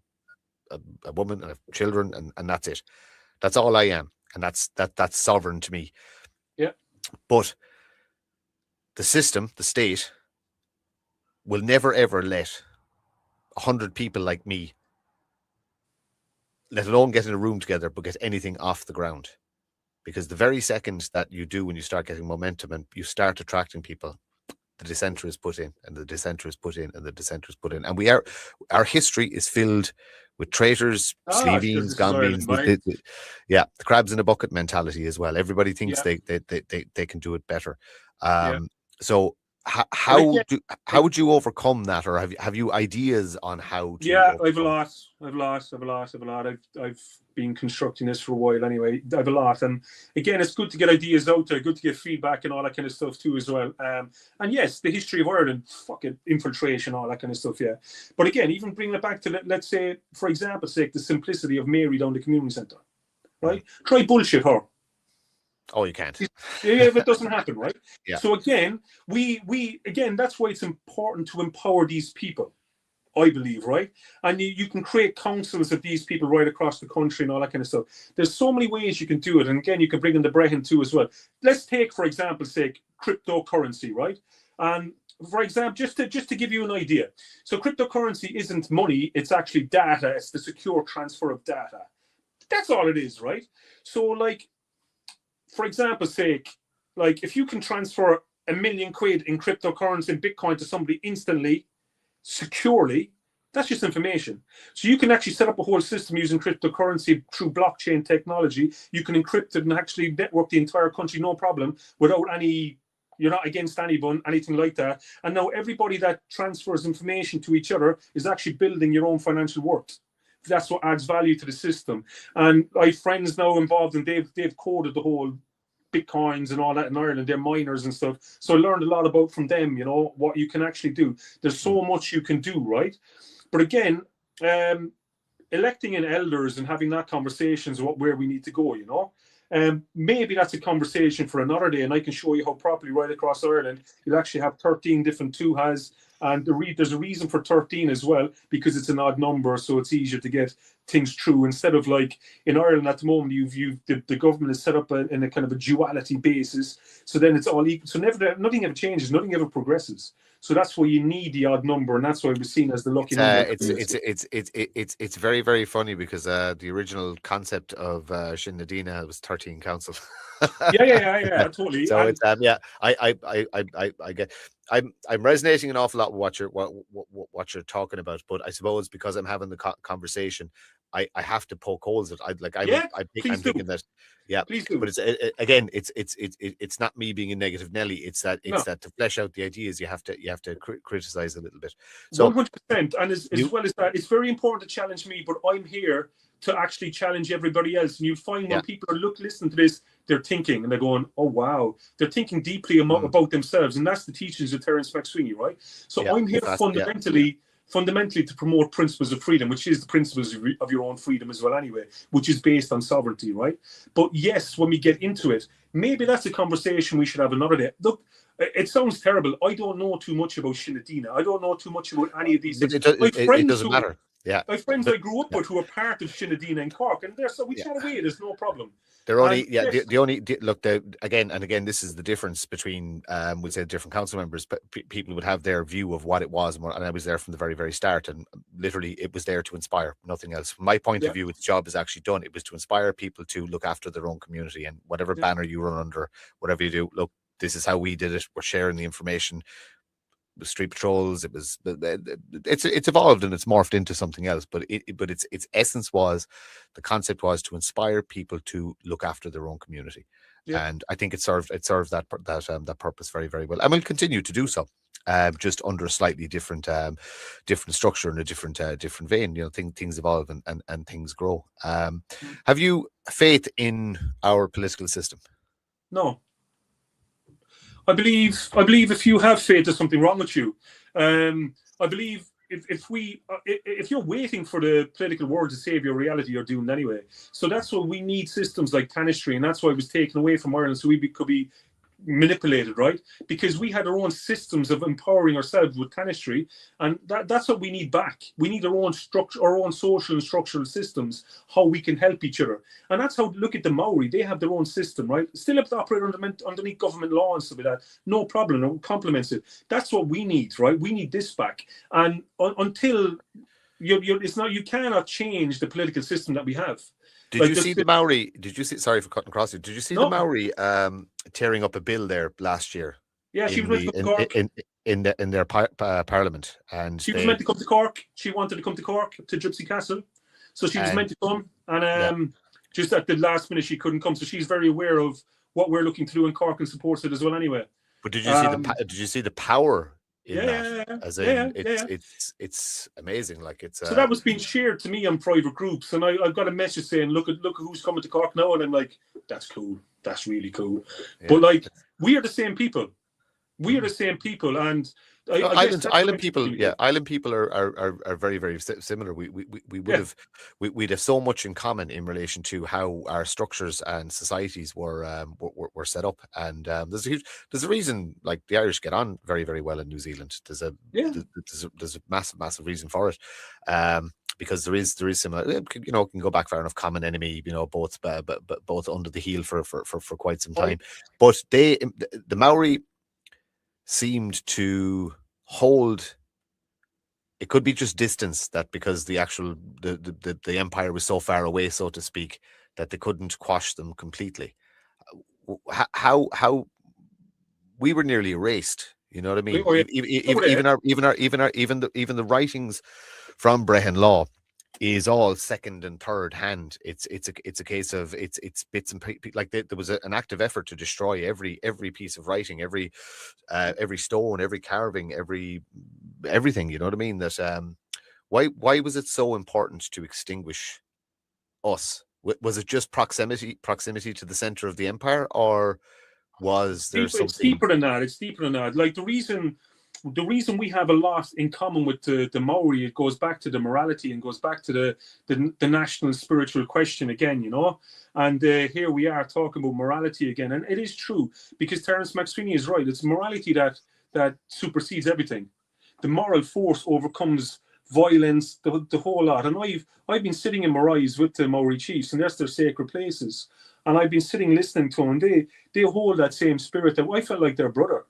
woman and I have children, and that's it. That's all I am, and that's sovereign to me. Yeah. But the system, the state, will never ever let 100 people like me, let alone get in a room together, but get anything off the ground. Because the very second that you do, when you start getting momentum and you start attracting people, the dissenter is put in, and the dissenter is put in, and the dissenter is put in. And our history is filled with traitors, Sleeveens, Gombeans, the crabs in a bucket mentality as well. Everybody thinks they can do it better. So how would you overcome that, or have you ideas on how to? Yeah, I've a lot. I've been constructing this for a while anyway. I've a lot, and again, it's good to get ideas out there, good to get feedback and all that kind of stuff too as well. And yes, the history of Ireland, fucking infiltration, all that kind of stuff. Yeah, but again, even bringing it back to, let's say, for example's sake, the simplicity of Mary down the community centre, right? Try bullshit her. Oh, you can't. If it doesn't happen, right? Yeah. So again, we that's why it's important to empower these people, I believe, right? And you can create councils of these people right across the country and all that kind of stuff. There's so many ways you can do it, and again, you can bring in the Brehon too as well. Let's take, for example's sake, cryptocurrency, right? And for example, just to give you an idea, so cryptocurrency isn't money; it's actually data. It's the secure transfer of data. That's all it is, right? So, like, for example's sake, like if you can transfer £1 million in cryptocurrency and Bitcoin to somebody instantly, securely, that's just information. So you can actually set up a whole system using cryptocurrency through blockchain technology. You can encrypt it and actually network the entire country, no problem, without any, you're not against anyone, anything like that. And now everybody that transfers information to each other is actually building your own financial worth. That's what adds value to the system. And I have friends now involved, and they've coded the whole Bitcoins and all that in Ireland. They're miners and stuff. So I learned a lot about from them, you know, what you can actually do. There's so much you can do, right? But again, electing in elders and having that conversation is where we need to go, you know. Maybe that's a conversation for another day, and I can show you how properly right across Ireland you'll actually have 13 different tuhas. And there's a reason for 13 as well, because it's an odd number, so it's easier to get things through. Instead of like in Ireland at the moment, the government is set up in a kind of a duality basis. So then it's all equal. So nothing ever changes, nothing ever progresses. So that's why you need the odd number, and that's why we're seen as the lucky number. It's very, very funny because the original concept of Shin Nadina was 13 councils. yeah, totally. So it's I get. I'm resonating an awful lot with what you're talking about, but I suppose because I'm having the conversation, I have to poke holes at. I'm thinking that, yeah. Please do. But it's not me being a negative Nelly. It's that to flesh out the ideas, you have to criticize a little bit. So 100%, and as well as that, it's very important to challenge me, but I'm here to actually challenge everybody else. And you'll find when people are listening to this, they're thinking and they're going, oh wow, they're thinking deeply about themselves, and that's the teachings of Terrance MacSwiney, right? So I'm here fundamentally to promote principles of freedom, which is the principles of your own freedom as well anyway, which is based on sovereignty, right? But yes, when we get into it, maybe that's a conversation we should have another day. Look, it sounds terrible. I don't know too much about Shinadina. I don't know too much about any of these things. It doesn't matter. Yeah, my friends I grew up with who are part of Shinadina in Cork, and we chat away. There's no problem. They're only again, this is the difference between we'll say different council members, but people would have their view of what it was, and I was there from the very, very start, and literally it was there to inspire, nothing else. From my point of view, its job is actually done. It was to inspire people to look after their own community, and whatever banner you run under, whatever you do, look, this is how we did it. We're sharing the information. The street patrols, it's evolved and it's morphed into something else, but its essence was, the concept was to inspire people to look after their own community, and I think it served that purpose very, very well, and will continue to do so. just under a slightly different different structure and a different different vein. You know, things evolve and things grow. Have you faith in our political system? No. I believe if you have faith, there's something wrong with you. I believe if you're waiting for the political world to save your reality, you're doomed anyway. So that's why we need systems like tanistry, and that's why it was taken away from Ireland, so could be manipulated, right? Because we had our own systems of empowering ourselves with tanistry, and that's what we need back. We need our own structure, our own social and structural systems, how we can help each other. And that's how, look at the Maori, they have their own system, right? Still have to operate underneath government law and stuff like that, no problem, no complements it. That's what we need, right? We need this back. And until you cannot change the political system that we have. Did you see the Maori? Did you see? Sorry for cutting across you. Did you see the Maori tearing up a bill there last year? Yeah, she was meant to come to Cork in their parliament, and she was meant to come to Cork. She wanted to come to Cork to Gypsy Castle, so she was meant to come, and just at the last minute she couldn't come. So she's very aware of what we're looking to do in Cork and supports it as well. Anyway. But did you see the power? It's amazing. Like it's so that was being shared to me on private groups, and I've got a message saying, look at who's coming to Cork now, and I'm like, that's cool, that's really cool. Yeah. But like, we are the same people. We are the same people, and island people, yeah, island people are very, very similar. We'd have so much in common in relation to how our structures and societies were set up. And there's a reason, like, the Irish get on very, very well in New Zealand. There's a massive reason for it. Because there is similar, you know, can go back far enough, common enemy, you know, both under the heel for quite some time. But the Maori seemed to hold, it could be just distance, that because the actual the empire was so far away, so to speak, that they couldn't quash them completely. How we were nearly erased, you know what I mean? Even the writings from Brehon Law is all second and third hand. It's a case of it's bits and pieces. Like there was an active effort to destroy every piece of writing, every stone, every carving, everything. You know what I mean? That why was it so important to extinguish us? Was it just proximity to the center of the empire, or was there something? It's deeper than that. It's deeper than that. Like the reason we have a lot in common with the Maori, it goes back to the morality and goes back to the national spiritual question again, you know. And here we are talking about morality again, and it is true, because Terrance MacSwiney is right. It's morality that supersedes everything. The moral force overcomes violence, the whole lot. And I've been sitting in Marais with the Maori chiefs, and that's their sacred places. And I've been sitting listening to them, and they hold that same spirit that I felt like their brother.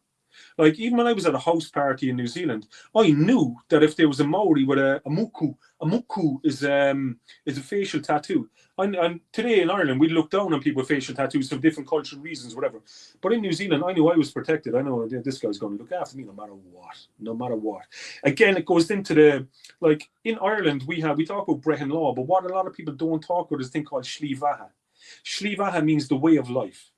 Like, even when I was at a house party in New Zealand, I knew that if there was a Maori with a muku is a facial tattoo. And today in Ireland, we look down on people with facial tattoos for different cultural reasons, whatever. But in New Zealand, I knew I was protected. I know this guy's going to look after me no matter what. Again, it goes into like, in Ireland, we talk about Brehon Law, but what a lot of people don't talk about is a thing called Shlivaha. Shlivaha means the way of life.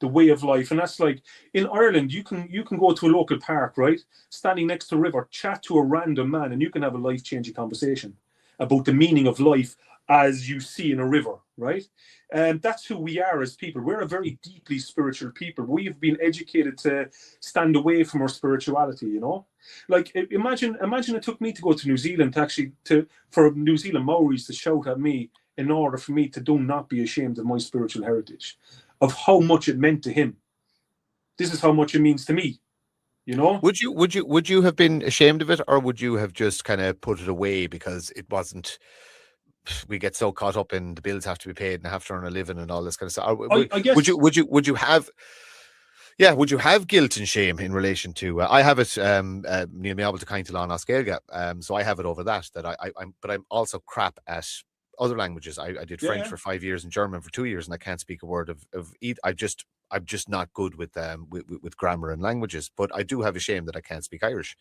The way of life. And that's like, in Ireland, you can go to a local park, right, standing next to a river, chat to a random man, and you can have a life-changing conversation about the meaning of life as you see in a river, right? And that's who we are as people. We're a very deeply spiritual people. We've been educated to stand away from our spirituality, you know. Like, imagine it took me to go to New Zealand for New Zealand Maoris to shout at me in order for me to do not be ashamed of my spiritual heritage, of how much it meant to him. This is how much it means to me, you know. Would you have been ashamed of it, or would you have just kind of put it away because it wasn't? We get so caught up in the bills have to be paid and have to earn a living and all this kind of stuff. I guess. Would you have? Yeah, would you have guilt and shame in relation to? I have it. Neil me able to kind of on Oscailga. So I have it over that. But I'm also crap at other languages. I did French for 5 years and German for 2 years, and I can't speak a word of either. I'm just not good with grammar and languages. But I do have a shame that I can't speak Irish.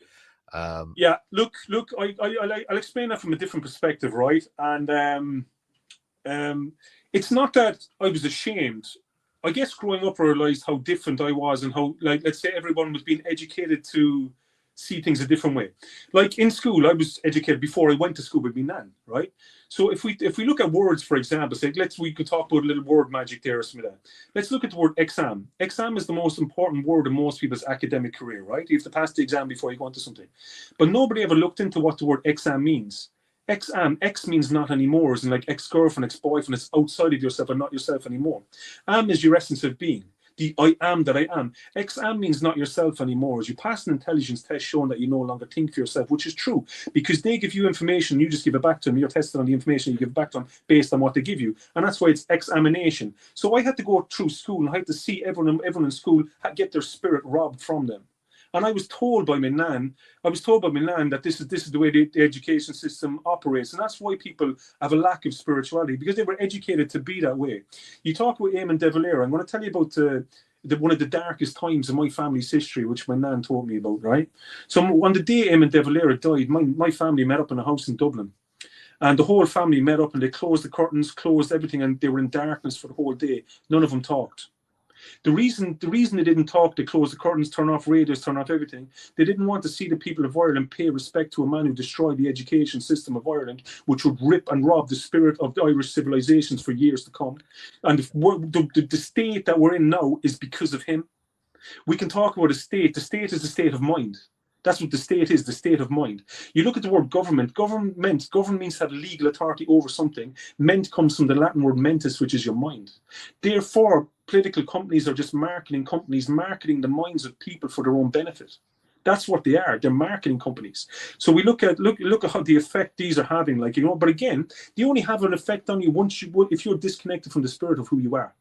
Look. I'll explain that from a different perspective, right? And it's not that I was ashamed. I guess growing up, I realized how different I was, and how, like, let's say everyone was being educated to see things a different way. Like in school, I was educated before I went to school with my nan, right? So if we look at words, for example, say we could talk about a little word magic there or something like that. Let's look at the word exam. Exam is the most important word in most people's academic career, right? You have to pass the exam before you go into something. But nobody ever looked into what the word exam means. Ex means not anymore, as in like ex-girlfriend, ex-boyfriend. It's outside of yourself and not yourself anymore. Am is your essence of being. The I am that I am. Exam means not yourself anymore. As you pass an intelligence test showing that you no longer think for yourself, which is true, because they give you information, you just give it back to them. You're tested on the information you give back to them based on what they give you. And that's why it's examination. So I had to go through school and I had to see everyone in school get their spirit robbed from them. And I was told by my nan that this is the way the education system operates. And that's why people have a lack of spirituality, because they were educated to be that way. You talk about Eamon de Valera. I'm going to tell you about one of the darkest times in my family's history, which my nan told me about, right? So on the day Eamon de Valera died, my family met up in a house in Dublin. And the whole family met up and they closed the curtains, closed everything, and they were in darkness for the whole day. None of them talked. The reason they didn't talk, they closed the curtains, turn off radios, turn off everything. They didn't want to see the people of Ireland pay respect to a man who destroyed the education system of Ireland, which would rip and rob the spirit of the Irish civilizations for years to come. And the state that we're in now is because of him. We can talk about a state. The state is the state of mind. That's what the state is, the state of mind. You look at the word government. Government means to have legal authority over something. Ment comes from the Latin word mentis, which is your mind. Therefore, political companies are just marketing companies, marketing the minds of people for their own benefit. That's what they are. They're marketing companies. So we look at how the effect these are having, but again, they only have an effect on you if you're disconnected from the spirit of who you are.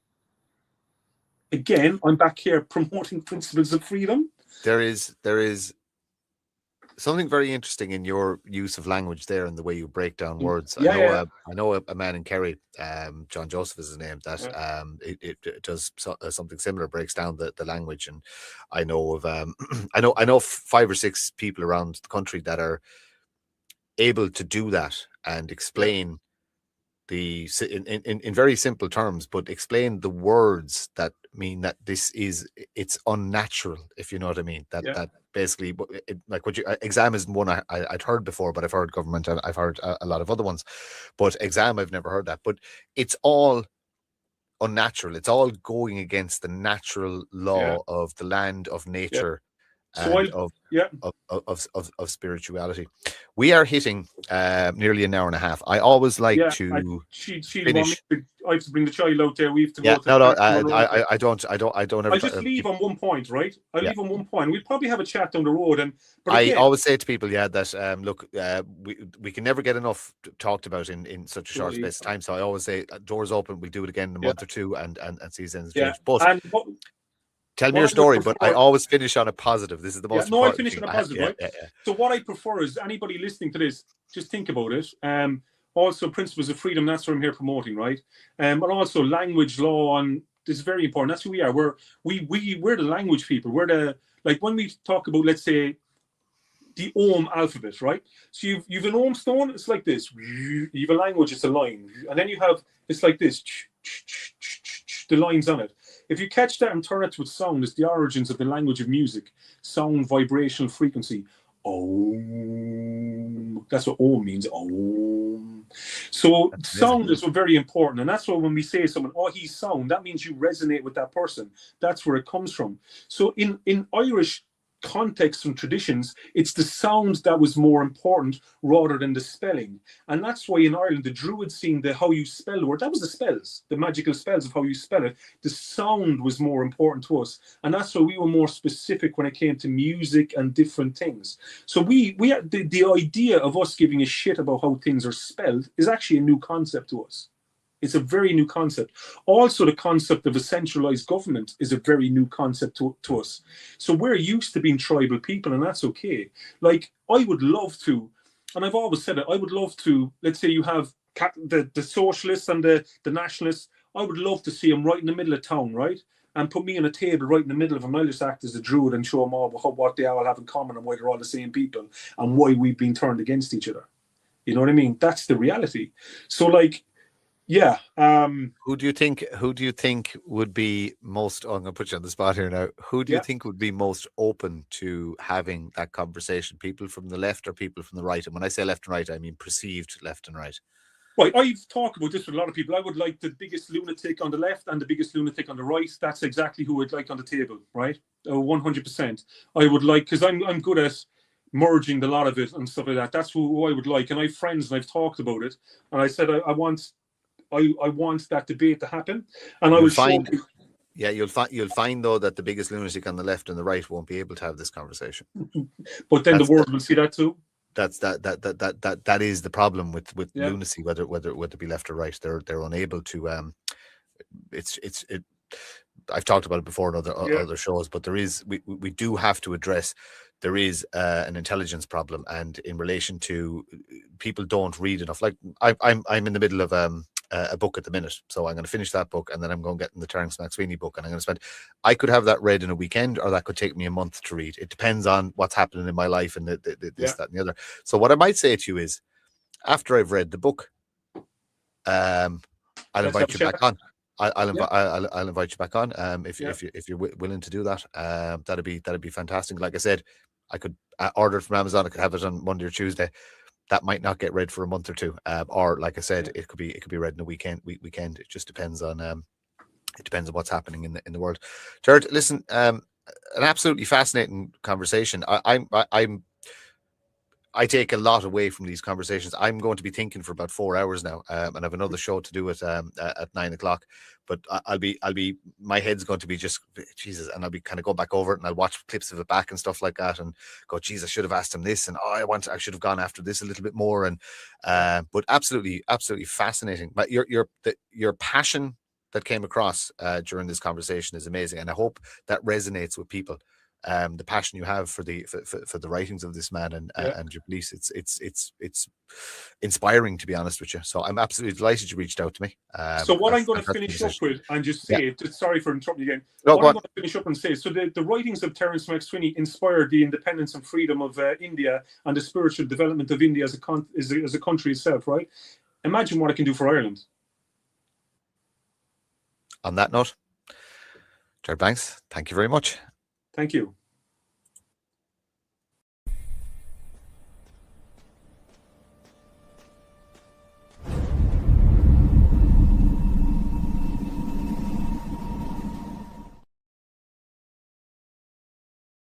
Again, I'm back here promoting principles of freedom. There is something very interesting in your use of language there and the way you break down words. I know a man in Kerry, John Joseph is his name, that it does something similar, breaks down the language. And I know of I know 5 or 6 people around the country that are able to do that and explain in very simple terms, but explain the words that mean that it's unnatural, if you know what I mean. That basically, like what exam isn't one I'd heard before, but I've heard government and I've heard a lot of other ones, but exam I've never heard that. But it's all unnatural. It's all going against the natural law of the land, of nature, and of spirituality. We are hitting nearly an hour and a half. I always like to finish. I have to bring the child out there. We have to go. I don't ever. I'll just leave on one point, right? I'll leave on one point. We'll probably have a chat down the road. But I always say to people, that look, we can never get enough talked about in such a short space of time. So I always say, doors open. We'll do it again in a month or two and see if things change. But tell me your story, but I always finish on a positive. This is the most important. I finish on a positive, right? So what I prefer is anybody listening to this, just think about it. Also, principles of freedom, that's what I'm here promoting, right? But also language, law, and this is very important. That's who we are. We're the language people. We're when we talk about, let's say, the Ohm alphabet, right? So you've an Ohm stone, it's like this. You have a language, it's a line. And then it's like this, the lines on it. If you catch that and turn it to sound, it's the origins of the language of music. Sound, vibrational frequency. Om. That's what Om means. Om. So sound is very important. And that's why when we say to someone, oh, he's sound, that means you resonate with that person. That's where it comes from. So in Irish context and traditions, it's the sound that was more important rather than the spelling. And that's why in Ireland, the Druids seen how you spell the word. That was the spells, the magical spells of how you spell it. The sound was more important to us. And that's why we were more specific when it came to music and different things. So the idea of us giving a shit about how things are spelled is actually a new concept to us. It's a very new concept. Also, the concept of a centralized government is a very new concept to us. So we're used to being tribal people, and that's okay. Like, I would love to, and I've always said it, I would love to, let's say you have the socialists and the nationalists, I would love to see them right in the middle of town, right? And put me on a table right in the middle of them. I'll just act as a druid and show them all what they all have in common and why they're all the same people and why we've been turned against each other. You know what I mean? That's the reality. So, like, Yeah. Who do you think? Who do you think would be most? Oh, I'm going to put you on the spot here now. Who do you Yeah. think would be most open to having that conversation? People from the left or people from the right? And when I say left and right, I mean perceived left and right. Right, I've talked about this with a lot of people. I would like the biggest lunatic on the left and the biggest lunatic on the right. That's exactly who I'd like on the table, right? 100%. I would like, because I'm good at merging the lot of it and stuff like that. That's who I would like. And I have friends and I've talked about it. And I said I want that debate to happen. And I You'll will show find, yeah, you'll find though that the biggest lunatic on the left and the right won't be able to have this conversation. but then That's the world will see that too. That is the problem with Yeah. lunacy, whether it be left or right. They're unable to it's I've talked about it before in other shows, but we do have to address there is an intelligence problem, and in relation to people don't read enough. Like I'm in the middle of a book at the minute, so I'm going to finish that book, and then I'm going to get in the Terrance MacSwiney book, and I'm going to spend. I could have that read in a weekend, or that could take me a month to read. It depends on what's happening in my life and this, that, and the other. So what I might say to you is, after I've read the book, I'll invite you back on. I'll invite you back on. If you're willing to do that, that'd be fantastic. Like I said, I could order it from Amazon. I could have it on Monday or Tuesday. That might not get read for a month or two, or like I said, it could be read in a weekend. It just depends on what's happening in the world. Gerard, listen, an absolutely fascinating conversation. I take a lot away from these conversations. I'm going to be thinking for about 4 hours now, and I have another show to do at 9 o'clock. But my head's going to be just Jesus, and I'll be kind of going back over it, and I'll watch clips of it back and stuff like that, and go, geez, I should have asked him this, and I should have gone after this a little bit more, and but absolutely fascinating. But your passion that came across during this conversation is amazing, and I hope that resonates with people. The passion you have for the writings of this man and your beliefs, it's inspiring, to be honest with you. So I'm absolutely delighted you reached out to me. So what I'm going to finish up with and just say, sorry for interrupting you again. No, what I'm going to finish up and say, so the writings of Terrance MacSwiney inspired the independence and freedom of India and the spiritual development of India as a country itself, right? Imagine what it can do for Ireland. On that note, Gerard Banks, thank you very much. Thank you.